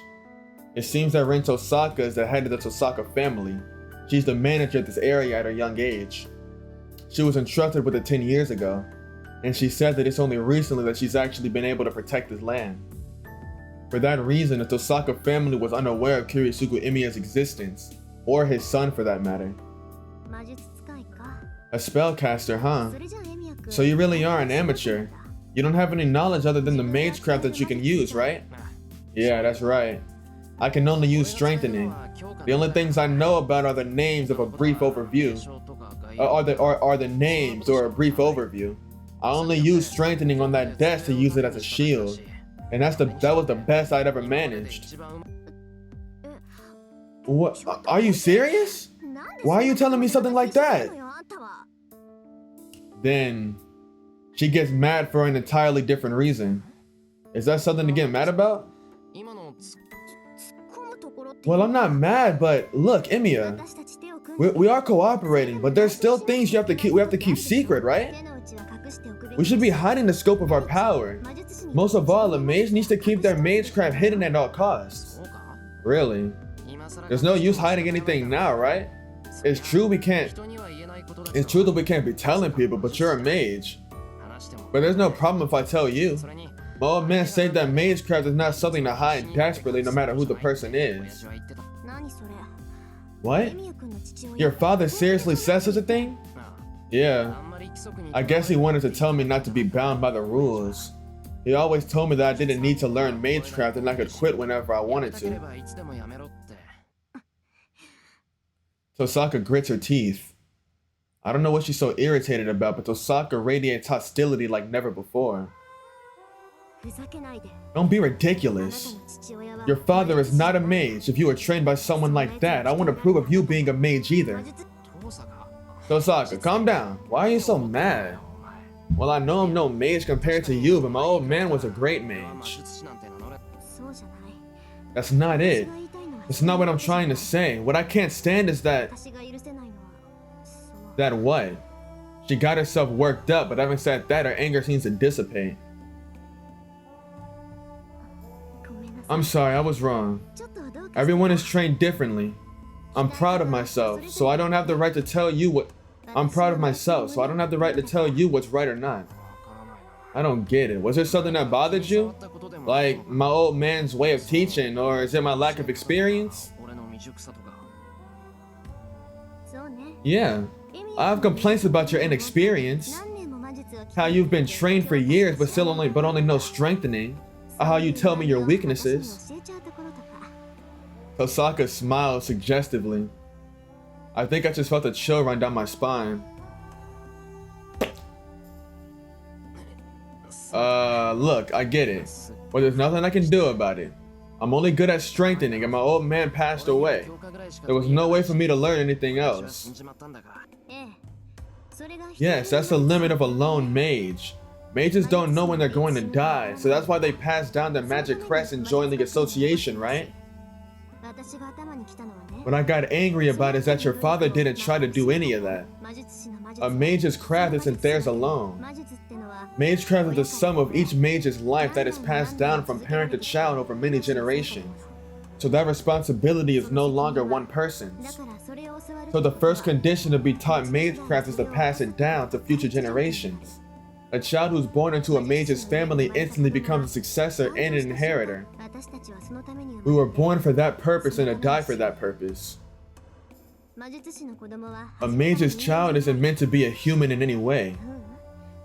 S1: It seems that Rin Tohsaka is the head of the Tohsaka family. She's the manager of this area at her young age. She was entrusted with it 10 years ago, and she said that it's only recently that she's actually been able to protect this land. For that reason, the Tohsaka family was unaware of Kiritsugu Emiya's existence, or his son for that matter. A spellcaster, huh? So you really are an amateur. You don't have any knowledge other than the magecraft that you can use, right? Yeah, that's right. I can only use strengthening. The only things I know about are the names of a brief overview. Are the names or a brief overview. I only used strengthening on that desk to use it as a shield. And that was the best I'd ever managed. What? Are you serious? Why are you telling me something like that? Then she gets mad for an entirely different reason. Is that something to get mad about? Well, I'm not mad, but look, Emiya, we are cooperating, but there's still things we have to keep secret, right? We should be hiding the scope of our power. Most of all, a mage needs to keep their magecraft hidden at all costs. Really? There's no use hiding anything now, right? It's true that we can't be telling people, but you're a mage. But there's no problem if I tell you. My old man said that magecraft is not something to hide desperately no matter who the person is. What? Your father seriously said such a thing? Yeah. I guess he wanted to tell me not to be bound by the rules. He always told me that I didn't need to learn magecraft and I could quit whenever I wanted to. Tohsaka grits her teeth. I don't know what she's so irritated about, but Tohsaka radiates hostility like never before. Don't be ridiculous. Your father is not a mage. If you were trained by someone like that, I wouldn't approve of you being a mage either. Tohsaka, calm down. Why are you so mad? Well, I know I'm no mage compared to you, but my old man was a great mage. That's not it. That's not what I'm trying to say. What I can't stand is that... That what? She got herself worked up, but having said that, her anger seems to dissipate. I'm sorry, I was wrong. Everyone is trained differently. I'm proud of myself, so I don't have the right to tell you what... I'm proud of myself, so I don't have the right to tell you what's right or not. I don't get it. Was there something that bothered you? Like my old man's way of teaching, or is it my lack of experience? Yeah. I have complaints about your inexperience. How you've been trained for years but only know strengthening. Or how you tell me your weaknesses. Tohsaka smiled suggestively. I think I just felt a chill run down my spine. Look, I get it. But there's nothing I can do about it. I'm only good at strengthening, and my old man passed away. There was no way for me to learn anything else.
S2: ええそれが
S1: Yes, that's the limit of a lone mage. Mages don't know when they're going to die, so that's why they pass down their magic crest and join the association, right?
S2: 私が頭に来たのはね
S1: What I got angry about is that your father didn't try to do any of that.
S2: 魔術師の魔術
S1: A mage's craft isn't theirs alone.
S2: 魔術ってのは
S1: Magecraft is the sum of each mage's life that is passed down from parent to child over many generations. So that responsibility is no longer one
S2: だ
S1: person's.
S2: からそれを教わる
S1: So the first condition to be taught magecraft is to pass it down to future generations. A child who's born into a mage's family instantly becomes a successor and an inheritor.
S2: 私たちはそのために
S1: We were born for that purpose and to die for that purpose.
S2: 魔術師の子供は
S1: A mage's child isn't meant to be a human in any way.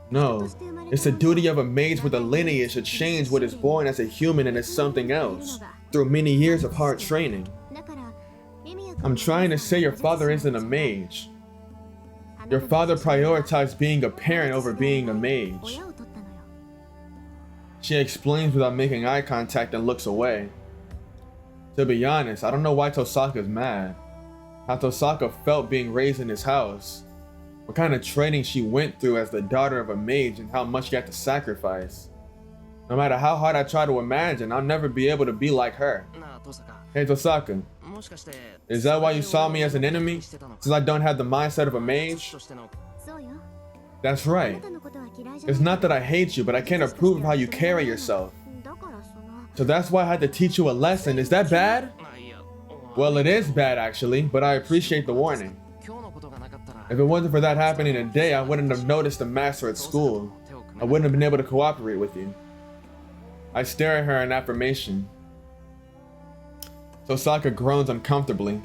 S1: No, it's the duty of a mage with a lineage to change what is born as a human into something else through many years of hard training.
S2: だから意味や
S1: I'm trying to say your father isn't a mage. Your father prioritized being a parent over being a mage.
S2: 親を取ったのよ
S1: She explains without making eye contact and looks away. To be honest, I don't know why Tohsaka's mad. How Tohsaka felt being raised in his house. What kind of training she went through as the daughter of a mage and how much she had to sacrifice. No matter how hard I try to imagine, I'll never be able to be like her.
S3: なあ登坂
S1: Hey Tohsaka,
S3: もしかして
S1: is that why you saw me as an enemy? Since I don't have the mindset of a mage?
S3: としての
S2: そうよ
S1: That's
S2: あ
S1: right.
S2: なたのことは嫌いじゃ
S1: It's not that I hate you, but I can't approve of how you carry yourself.
S2: だからその
S1: So that's why I had to teach you a lesson. Is that bad?
S3: まあいいや
S1: Well, it is bad actually, but I appreciate the warning.
S3: 今日のことがなかったら
S1: If it wasn't for that happening today, I wouldn't have noticed the master at school. I wouldn't have been able to cooperate with you. I stare at her in affirmation. Tohsaka groans uncomfortably.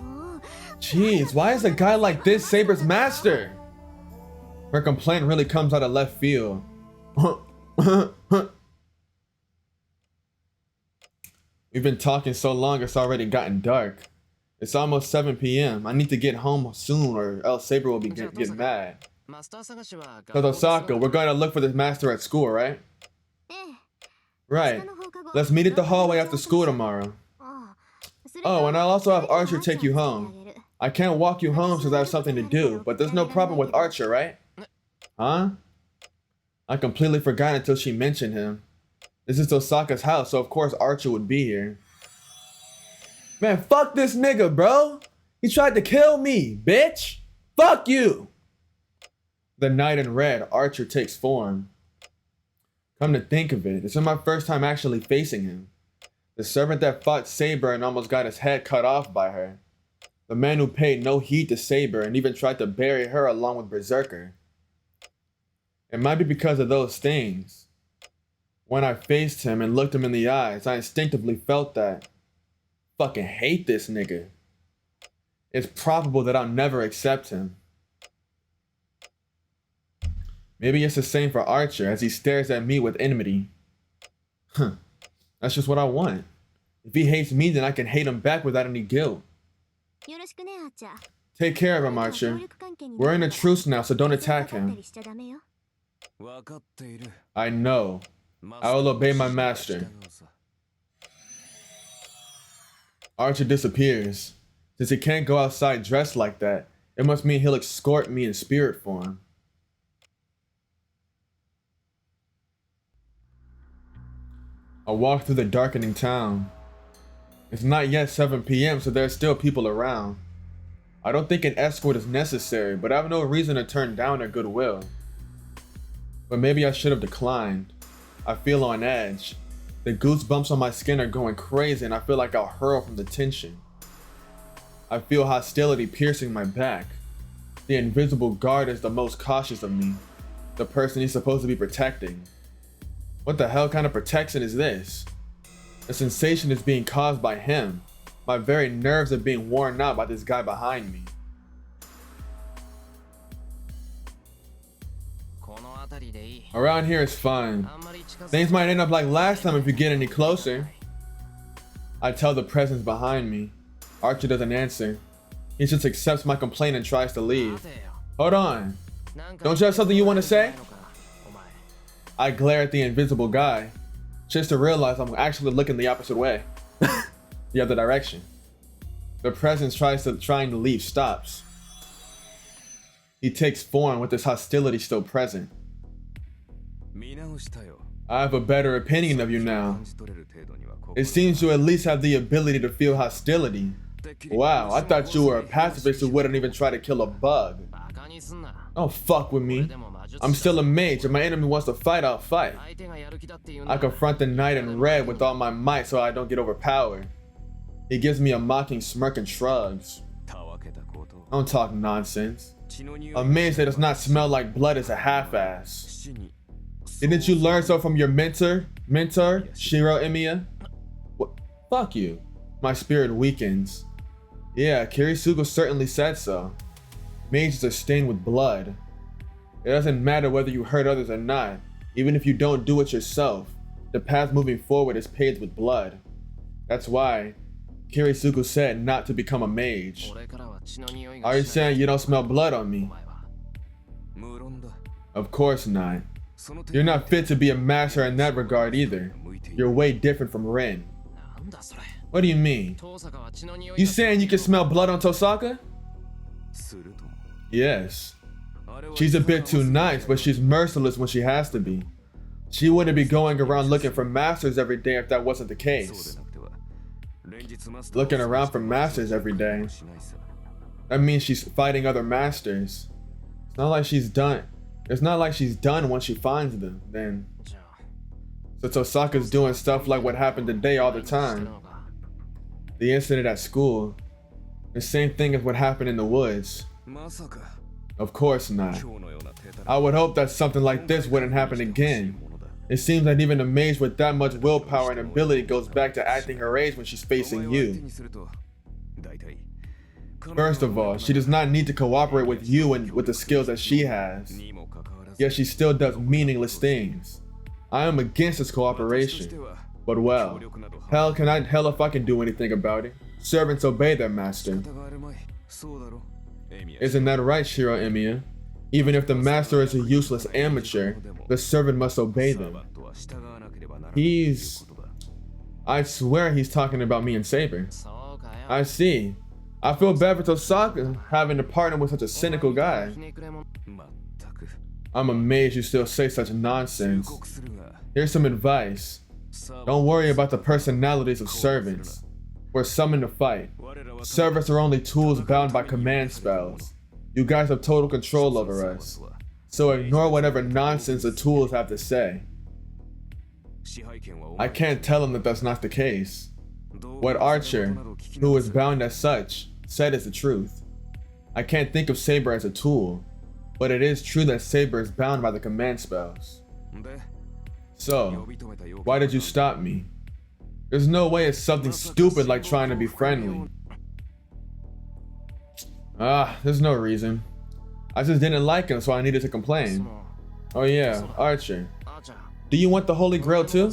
S2: もう
S1: Jeez, why is a guy like this Saber's master? Her complaint really comes out of left field. We've been talking so long it's already gotten dark. It's almost 7 p.m. I need to get home soon or else Saber will be getting mad.
S3: マスター探しは
S1: So Tohsaka, we're going to look for this master at school, right?
S2: ええ
S1: Right.
S2: 下の放課後
S1: Let's meet at the hallway after school tomorrow.
S2: ああそれ
S1: Oh,
S2: と
S1: and I'll also have
S2: それ
S1: Archer
S2: と
S1: take you
S2: 朝に
S1: home.
S2: してあげる
S1: I can't walk you home since I have something to do, but there's no problem with Archer, right? Huh? I completely forgot until she mentioned him. This is Tohsaka's house, so of course Archer would be here. Man, fuck this nigga, bro. He tried to kill me, bitch. Fuck you. The knight in red, Archer takes form. Come to think of it, this is my first time actually facing him. The servant that fought Saber and almost got his head cut off by her. The man who paid no heed to Saber and even tried to bury her along with Berserker. It might be because of those things. When I faced him and looked him in the eyes, I instinctively felt that. Fucking hate this nigga. It's probable that I'll never accept him. Maybe it's the same for Archer as he stares at me with enmity. Huh. That's just what I want. If he hates me, then I can hate him back without any guilt.
S2: よろしくねあーちゃん
S1: Take care of him, Archer. We're in a truce now, so don't attack
S2: かかった
S1: him.
S2: りしちゃダメよ
S3: 分かっている
S1: I know. I will obey my master. Archer disappears. Since he can't go outside dressed like that, it must mean he'll escort me in spirit form. I walk through the darkening town. It's not yet 7 p.m., so there are still people around. I don't think an escort is necessary, but I have no reason to turn down their goodwill. But maybe I should have declined. I feel on edge. The goosebumps on my skin are going crazy and I feel like I'll hurl from the tension. I feel hostility piercing my back. The invisible guard is the most cautious of me. The person he's supposed to be protecting. What the hell kind of protection is this? The sensation is being caused by him. My very nerves are being worn out by this guy behind me.
S3: この辺りでいい
S1: Around here is fine.
S3: あんまり近づ
S1: Things might end up like last time if you get any closer. I tell the presence behind me. Archer doesn't answer. He just accepts my complaint and tries to leave.
S3: 待てよ
S1: Hold on.
S3: なんか
S1: Don't you have something you want to say?
S3: お前
S1: I glare at the invisible guy. just to realize I'm actually looking the opposite way. The other direction. The presence trying to leave stops. He takes form with this hostility still present. I have a better opinion of you now. It seems you at least have the ability to feel hostility. Wow, I thought you were a pacifist who wouldn't even try to kill a bug. Don't fuck with me. I'm still a mage. If my enemy wants to fight, I'll fight. I confront the knight in red with all my might so I don't get overpowered. He gives me a mocking smirk and shrugs. Don't talk nonsense. A mage that does not smell like blood is a half-ass. Didn't you learn so from your mentor, Shirou Emiya? What? Fuck you. My spirit weakens. Yeah, Kirisugo certainly said so. Mages are stained with blood. It doesn't matter whether you hurt others or not. Even if you don't do it yourself, the path moving forward is paved with blood. That's why Kirisugo said not to become a mage. Are you saying you don't smell blood on me? Of course not. You're not fit to be a master in that regard either. You're way different from Rin. What do you mean? You saying you can smell blood on Tohsaka? Yes. She's a bit too nice, but she's merciless when she has to be. She wouldn't be going around looking for masters every day if that wasn't the case. Looking around for masters every day. That means she's fighting other masters. It's not like she's done. It's not like she's done once she finds them, then. So Tohsaka's doing stuff like what happened today all the time. The incident at school. The same thing as what happened in the woods. Of course not. I would hope that something like this wouldn't happen again. It seems that even a mage with that much willpower and ability goes back to acting her age when she's facing you. First of all, she does not need to cooperate with you and with the skills that she has. Yet she still does meaningless things. I am against this cooperation. But well, hell if I can do anything about it. Servants obey their master. Isn't that right, Shirou Emiya? Even if the master is a useless amateur, the servant must obey them. I swear he's talking about me and Saber. I see. I feel bad for Tohsaka having to partner with such a cynical guy. I'm amazed you still say such nonsense. Here's some advice. Don't worry about the personalities of servants. We're summoned to fight. Servants are only tools bound by command spells. You guys have total control over us. So ignore whatever nonsense the tools have to say. I can't tell him that that's not the case. What Archer, who is bound as such, said is the truth. I can't think of Saber as a tool, but it is true that Saber is bound by the command spells. So, why did you stop me? There's no way it's something stupid like trying to be friendly. There's no reason. I just didn't like him, so I needed to complain. Oh yeah, Archer. Do you want the Holy Grail too?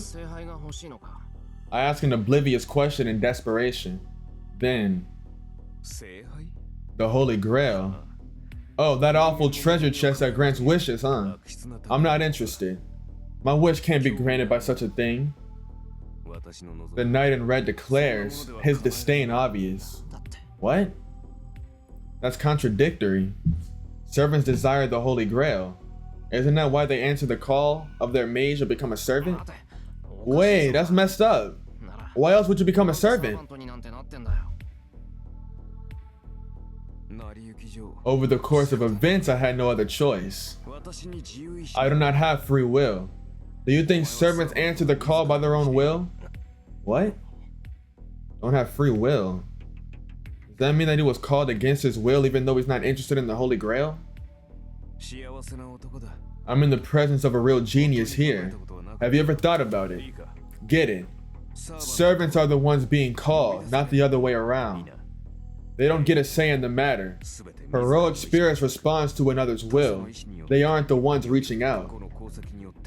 S1: I asked an oblivious question in desperation. Then, the Holy Grail? Oh, that awful treasure chest that grants wishes, huh? I'm not interested. My wish can't be granted by such a thing. The knight in red declares, his disdain obvious. What? That's contradictory. Servants desire the Holy Grail. Isn't that why they answer the call of their mage to become a servant? Wait, that's messed up. Why else would you become a servant? Over the course of events, I had no other choice. I do not have free will. Do you think servants answer the call by their own will? What? Don't have free will? Does that mean that he was called against his will even though he's not interested in the Holy Grail? I'm in the presence of a real genius here. Have you ever thought about it? Get it? Servants are the ones being called, not the other way around. They don't get a say in the matter. Heroic spirits responds to another's will. They aren't the ones reaching out.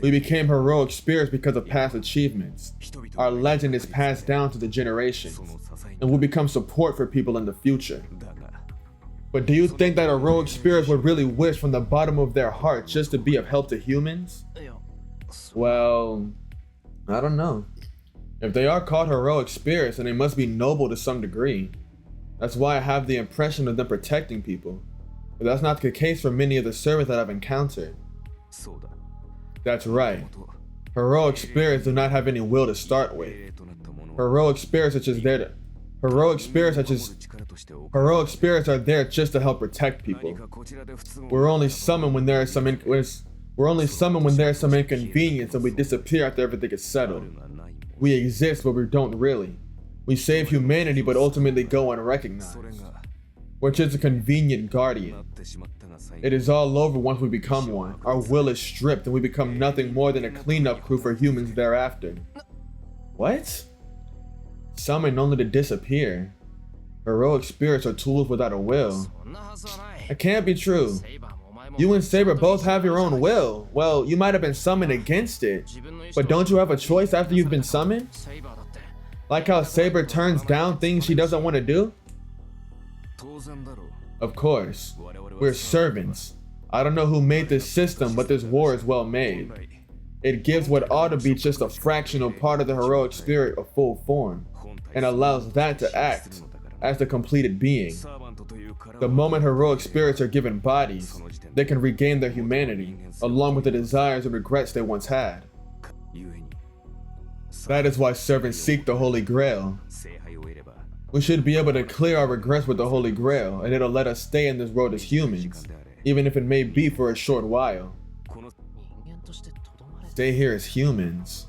S1: We became heroic spirits because of past achievements. Our legend is passed down to the generations, and will become support for people in the future. But do you think that heroic spirits would really wish from the bottom of their heart just to be of help to humans? Well, I don't know. If they are called heroic spirits, then they must be noble to some degree. That's why I have the impression of them protecting people. But that's not the case for many of the servants that I've encountered. That's right. Heroic spirits do not have any will to start with. Heroic spirits are there just to help protect people. We're only summoned when there is some inconvenience, and we disappear after everything is settled. We exist, but we don't really. We save humanity, but ultimately go unrecognized. We're just a convenient guardian. It is all over once we become one. Our will is stripped, and we become nothing more than a cleanup crew for humans thereafter. What? Summoned only to disappear. Heroic spirits are tools without a will. It can't be true. You and Saber both have your own will. Well, you might have been summoned against it, but don't you have a choice after you've been summoned? Like how Saber turns down things she doesn't want to do? Of course. We're servants. I don't know who made this system, but this war is well made. It gives what ought to be just a fractional part of the heroic spirit a full form, and allows that to act as the completed being. The moment heroic spirits are given bodies, they can regain their humanity, along with the desires and regrets they once had. That is why servants seek the Holy Grail. We should be able to clear our regrets with the Holy Grail, and it'll let us stay in this world as humans, even if it may be for a short while. Stay here as humans.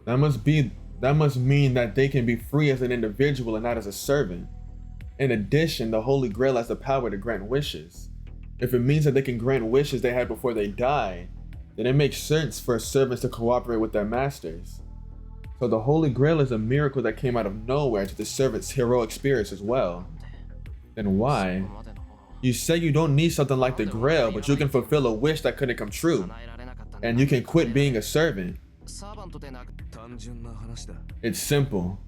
S1: That must mean that they can be free as an individual and not as a servant. In addition, the Holy Grail has the power to grant wishes. If it means that they can grant wishes they had before they died, then it makes sense for servants to cooperate with their masters. So the Holy Grail is a miracle that came out of nowhere to the servants' heroic spirits as well. Then why? You say you don't need something like the Grail, but you can fulfill a wish that couldn't come true. And you can quit being a servant. It's simple.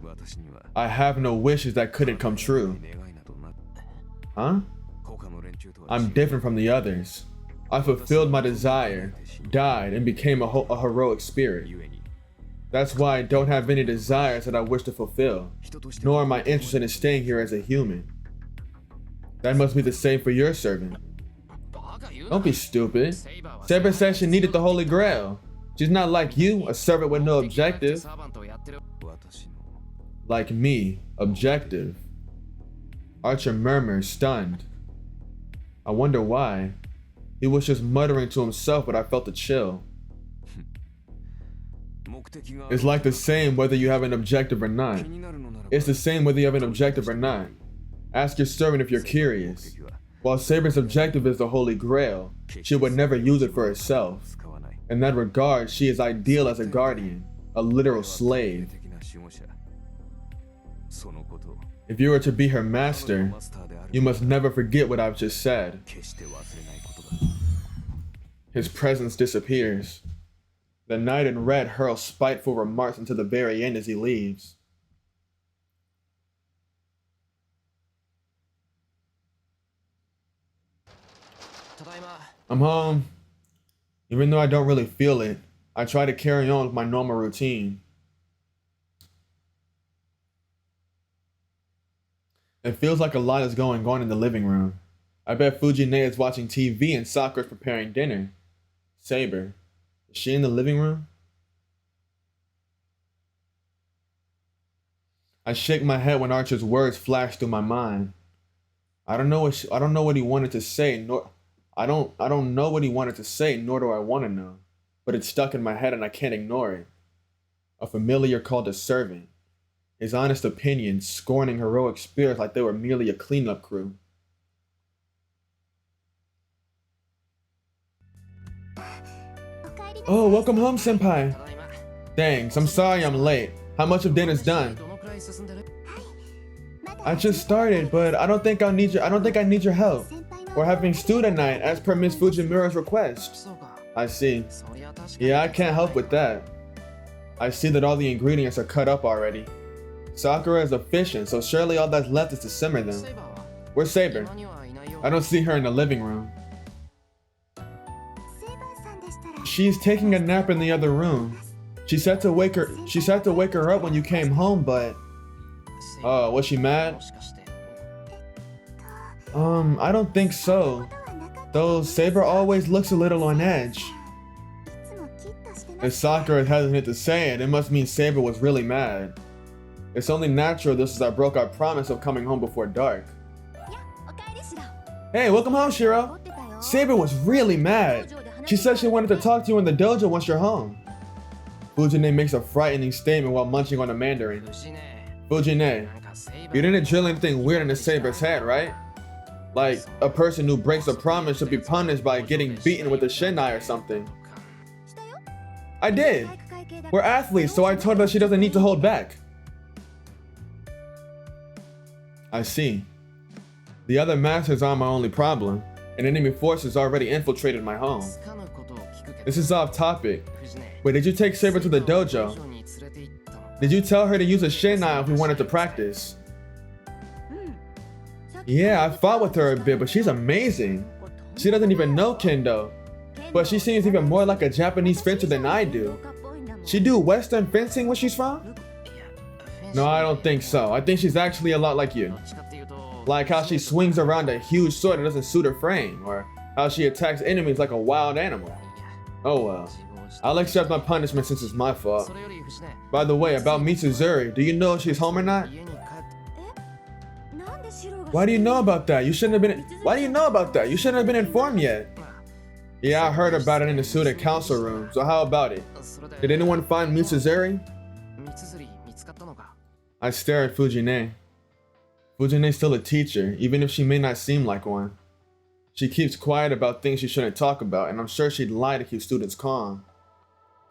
S1: I have no wishes that couldn't come true. Huh? I'm different from the others. I fulfilled my desire, died, and became a heroic spirit. That's why I don't have any desires that I wish to fulfill, nor am I interested in staying here as a human. That must be the same for your servant. Don't be stupid. Saber said she needed the Holy Grail. She's not like you, a servant with no objective. Like me, objective. Archer murmurs, stunned. I wonder why. He was just muttering to himself, but I felt a chill. It's like the same whether you have an objective or not. It's the same whether you have an objective or not. Ask your servant if you're curious. While Saber's objective is the Holy Grail, she would never use it for herself. In that regard, she is ideal as a guardian, a literal slave. If you are to be her master, you must never forget what I've just said. His presence disappears. The knight in red hurls spiteful remarks until the very end as he leaves. I'm home. Even though I don't really feel it, I try to carry on with my normal routine. It feels like a lot is going on in the living room. I bet Fujine is watching TV and Sakura is preparing dinner. Saber, is she in the living room? I shake my head when Archer's words flash through my mind. I don't know what he wanted to say, nor I don't know what he wanted to say, nor do I want to know. But it's stuck in my head and I can't ignore it. A familiar called a servant. His honest opinion, scorning heroic spirits like they were merely a cleanup crew. Oh, welcome home, senpai. Thanks, I'm sorry I'm late. How much of dinner's done? I just started, but I don't think I need your help. We're having stew tonight, as per Miss Fujimura's request. I see. Yeah, I can't help with that. I see that all the ingredients are cut up already. Sakura is efficient, so surely all that's left is to simmer them. Where's Saber? I don't see her in the living room. She's taking a nap in the other room. She said to wake her up when you came home, but was she mad? I don't think so. Though Saber always looks a little on edge. If Sakura is hesitant to say it, it must mean Saber was really mad. It's only natural this is I broke our promise of coming home before dark. Hey, welcome home, Shirou. Saber was really mad. She said she wanted to talk to you in the dojo once you're home. Fujine makes a frightening statement while munching on a mandarin. Fujine, you didn't drill anything weird into Saber's head, right? Like, a person who breaks a promise should be punished by getting beaten with a shinai or something. I did. We're athletes, so I told her she doesn't need to hold back. I see. The other masters aren't my only problem, and enemy forces already infiltrated my home. This is off topic. Wait, did you take Saber to the dojo? Did you tell her to use a shinai if we wanted to practice? Yeah, I fought with her a bit, but she's amazing. She doesn't even know kendo, but she seems even more like a Japanese fencer than I do. She do Western fencing where she's from? No, I don't think so. I think she's actually a lot like you. Like how she swings around a huge sword that doesn't suit her frame, or how she attacks enemies like a wild animal. Oh well. I'll accept my punishment since it's my fault. By the way, about Mitsuzuri, do you know if she's home or not? Why do you know about that? You shouldn't have been. Why do you know about that? You shouldn't have been informed yet. Yeah, I heard about it in the student council room. So how about it? Did anyone find Mitsuzuri? I stare at Fujine. Fujine's still a teacher, even if she may not seem like one. She keeps quiet about things she shouldn't talk about, and I'm sure she'd lie to keep students calm.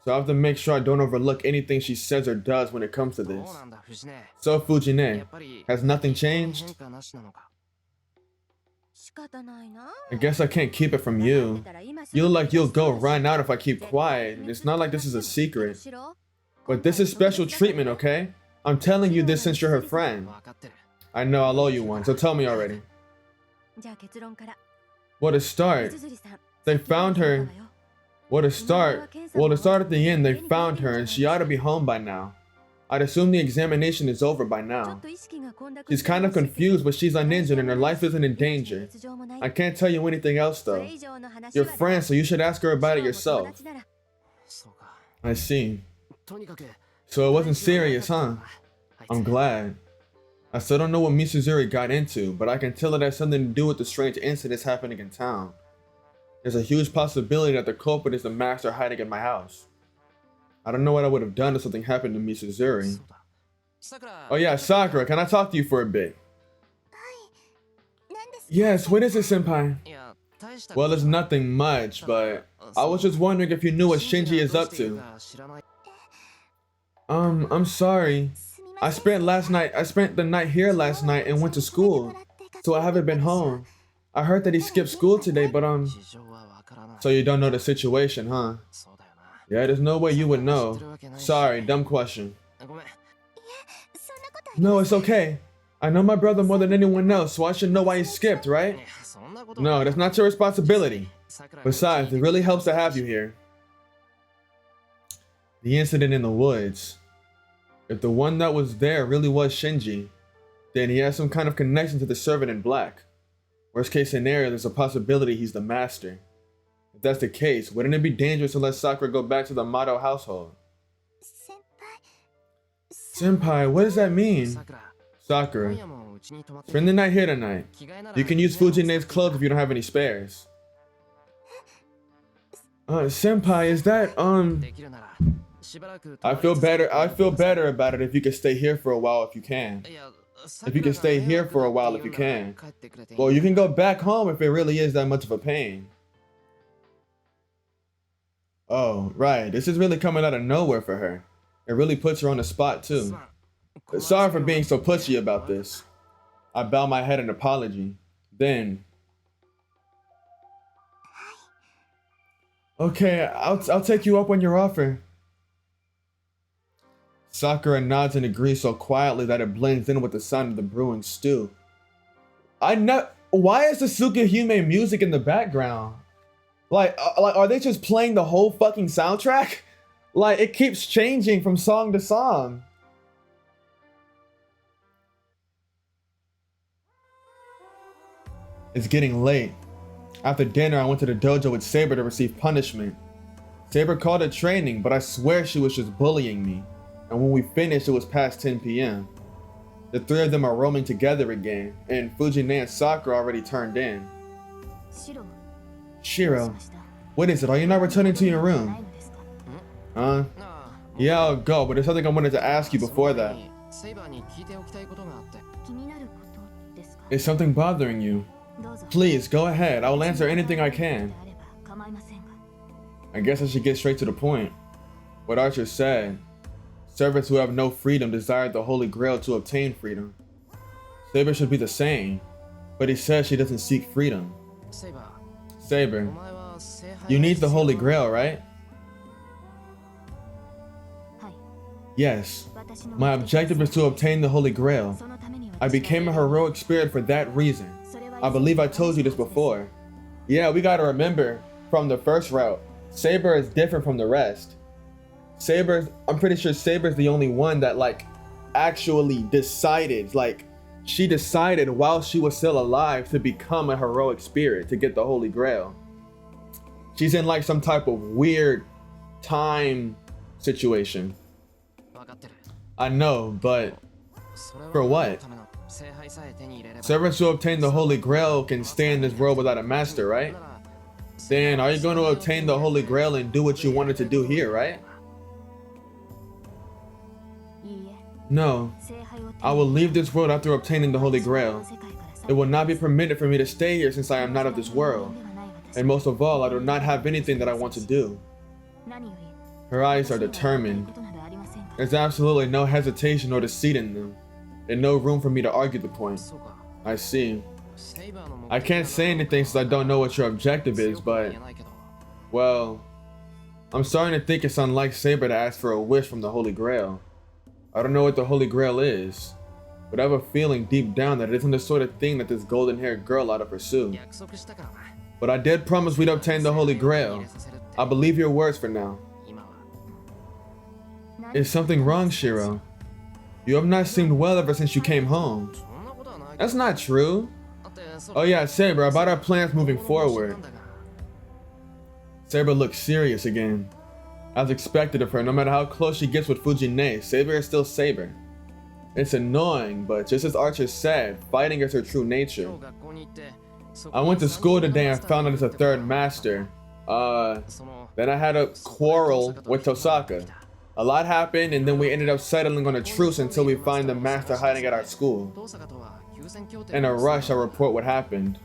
S1: So I have to make sure I don't overlook anything she says or does when it comes to this. So Fujine, has nothing changed? I guess I can't keep it from you. You look like you'll go run out if I keep quiet. It's not like this is a secret. But this is special treatment, okay? I'm telling you this since you're her friend. I know I'll owe you one, so tell me already. What a start. They found her. What a start. Well, to start at the end, they found her and she ought to be home by now. I'd assume the examination is over by now. She's kind of confused, but she's uninjured and her life isn't in danger. I can't tell you anything else though. You're friends, so you should ask her about it yourself. I see. So it wasn't serious, huh? I'm glad. I still don't know what Mitsuzuri got into, but I can tell it has something to do with the strange incidents happening in town. There's a huge possibility that the culprit is the master hiding in my house. I don't know what I would have done if something happened to Mitsuzuri. Oh yeah, Sakura, can I talk to you for a bit? Yes, what is it, senpai? Well, it's nothing much, but I was just wondering if you knew what Shinji is up to. I'm sorry. I spent the night here last night and went to school, so I haven't been home. I heard that he skipped school today, but so you don't know the situation, huh? Yeah, there's no way you would know. Sorry, dumb question. No, it's okay. I know my brother more than anyone else, so I should know why he skipped, right? No, that's not your responsibility. Besides, it really helps to have you here. The incident in the woods. If the one that was there really was Shinji, then he has some kind of connection to the servant in black. Worst case scenario, there's a possibility he's the master. If that's the case, wouldn't it be dangerous to let Sakura go back to the Mato household? Senpai, what does that mean? Sakura, spend the night here tonight. You can use Fujine's clothes if you don't have any spares. Senpai, is that, I feel better about it if you can stay here for a while if you can. If you can stay here for a while if you can. Well, you can go back home if it really is that much of a pain. Oh, right. This is really coming out of nowhere for her. It really puts her on the spot, too. Sorry for being so pushy about this. I bow my head in apology. Then... Okay, I'll take you up on your offer. Sakura nods and agrees so quietly that it blends in with the sound of the brewing stew. Why is the Tsukihime music in the background? Like, are they just playing the whole fucking soundtrack? Like, it keeps changing from song to song. It's getting late. After dinner, I went to the dojo with Saber to receive punishment. Saber called it training, but I swear she was just bullying me. And when we finished, it was past 10 p.m. The three of them are roaming together again, and Fujine and Sakura already turned in. Shirou, what is it? Are you not returning to your room? Huh? Yeah, I'll go, but there's something I wanted to ask you before that. Is something bothering you? Please, go ahead. I will answer anything I can. I guess I should get straight to the point. What Archer said. Servants who have no freedom desire the Holy Grail to obtain freedom. Saber should be the same, but he says she doesn't seek freedom. Saber, you need the Holy Grail, right? Yes. My objective is to obtain the Holy Grail. I became a heroic spirit for that reason. I believe I told you this before. Yeah, we gotta remember, from the first route, Saber is different from the rest. I'm pretty sure Saber's the only one that like actually decided, like she decided while she was still alive to become a heroic spirit to get the Holy Grail. She's in like some type of weird time situation. I know, but for what? Servants who obtain the Holy Grail can stay in this world without a master, right? Then are you going to obtain the Holy Grail and do what you wanted to do here, right? No. I will leave this world after obtaining the Holy Grail. It will not be permitted for me to stay here since I am not of this world. And most of all, I do not have anything that I want to do. Her eyes are determined. There's absolutely no hesitation or deceit in them, and no room for me to argue the point. I see. I can't say anything since I don't know what your objective is, but... well... I'm starting to think it's unlike Saber to ask for a wish from the Holy Grail. I don't know what the Holy Grail is, but I have a feeling deep down that it isn't the sort of thing that this golden-haired girl ought to pursue. But I did promise we'd obtain the Holy Grail. I believe your words for now. Is something wrong, Shirou? You have not seemed well ever since you came home. That's not true. Oh yeah, Saber, about our plans moving forward. Saber looks serious again. As expected of her, no matter how close she gets with Fujine, Saber is still Saber. It's annoying, but just as Archer said, fighting is her true nature. I went to school today and found out it's a third master. Then I had a quarrel with Tohsaka. A lot happened, and then we ended up settling on a truce until we find the master hiding at our school. In a rush, I report what happened.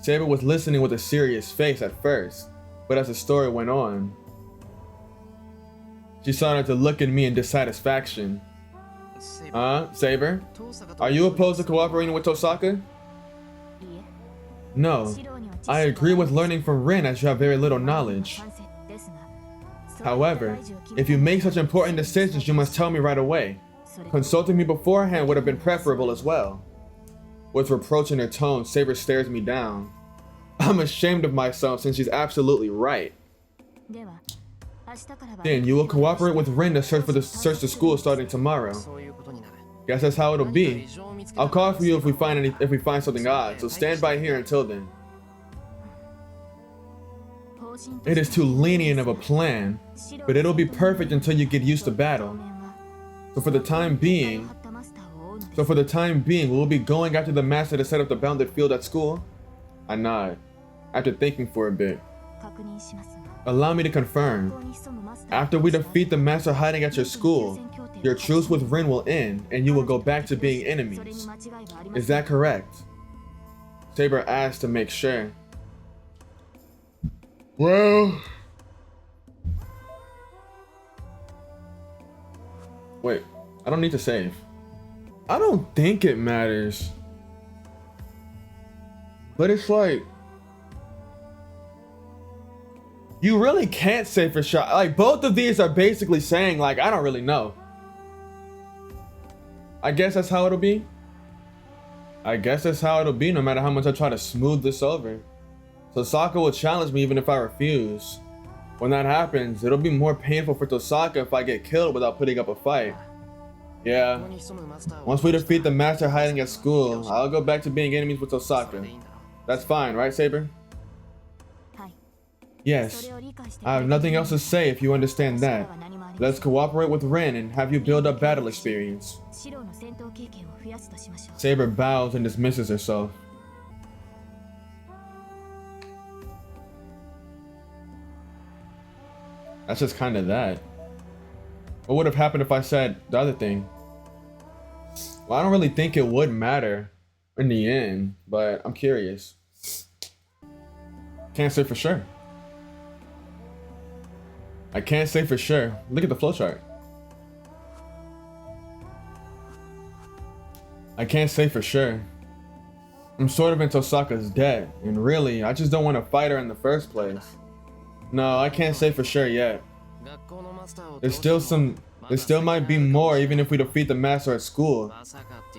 S1: Saber was listening with a serious face at first, but as the story went on, she started to look at me in dissatisfaction. Saber? Are you opposed to cooperating with Tohsaka? No. I agree with learning from Rin as you have very little knowledge. However, if you make such important decisions, you must tell me right away. Consulting me beforehand would have been preferable as well. With reproach in her tone, Saber stares me down. I'm ashamed of myself since she's absolutely right. Then you will cooperate with Rin to search the school starting tomorrow. Guess that's how it'll be. I'll call for you if we find something odd, so stand by here until then. It is too lenient of a plan, but it'll be perfect until you get used to battle. So for the time being, we'll be going after the master to set up the bounded field at school? I nod, after thinking for a bit. Allow me to confirm. After we defeat the master hiding at your school, your truce with Rin will end, and you will go back to being enemies. Is that correct? Saber asked to make sure. Well... wait, I don't need to save. I don't think it matters. But it's like... you really can't say for sure. Like, both of these are basically saying, like, I don't really know. I guess that's how it'll be. I guess that's how it'll be no matter how much I try to smooth this over. Tohsaka will challenge me even if I refuse. When that happens, it'll be more painful for Tohsaka if I get killed without putting up a fight. Yeah. Once we defeat the master hiding at school, I'll go back to being enemies with Tohsaka. That's fine, right, Saber? Yes. I have nothing else to say if you understand that. Let's cooperate with Ren and have you build up battle experience. Saber bows and dismisses herself. That's just kind of that. What would have happened if I said the other thing? Well, I don't really think it would matter in the end, but I'm curious. Can't say for sure. I can't say for sure. Look at the flowchart. I can't say for sure. I'm sort of in Tohsaka's debt, and really, I just don't want to fight her in the first place. No, I can't say for sure yet. There still might be more even if we defeat the master at school.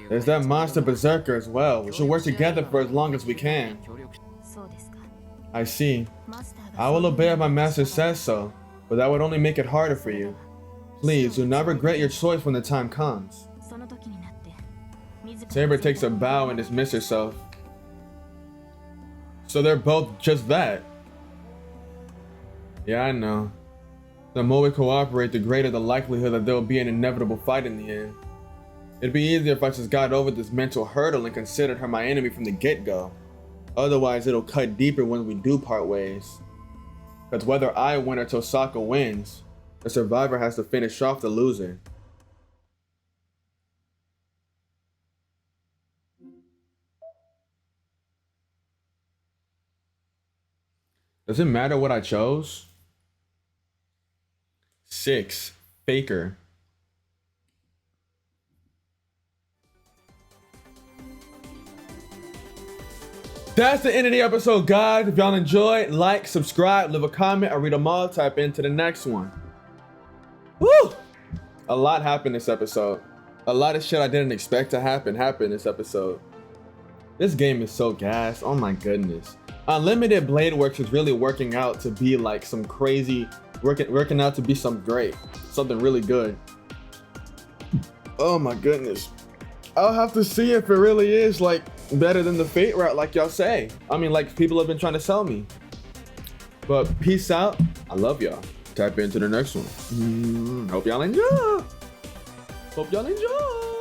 S1: There's that monster berserker as well. We should work together for as long as we can. I see. I will obey if my master says so, but that would only make it harder for you. Please, do not regret your choice when the time comes. Saber takes a bow and dismisses herself. So they're both just that. Yeah, I know. The more we cooperate, the greater the likelihood that there will be an inevitable fight in the end. It'd be easier if I just got over this mental hurdle and considered her my enemy from the get-go. Otherwise, it'll cut deeper when we do part ways. Because whether I win or Tohsaka wins, the survivor has to finish off the loser. Does it matter what I chose? 6. Faker. That's the end of the episode, guys. If y'all enjoyed, like, subscribe, leave a comment, I read them all, type into the next one. Woo! A lot happened this episode. A lot of shit I didn't expect to happen this episode. This game is so gas. Oh my goodness. Unlimited Blade Works is really working out to be like some crazy, working out to be some great, something really good. Oh my goodness. I'll have to see if it really is like better than the Fate route like y'all say. I mean, like people have been trying to sell me. But peace out. I love y'all. Tap into the next one. Hope y'all enjoy. Hope y'all enjoy.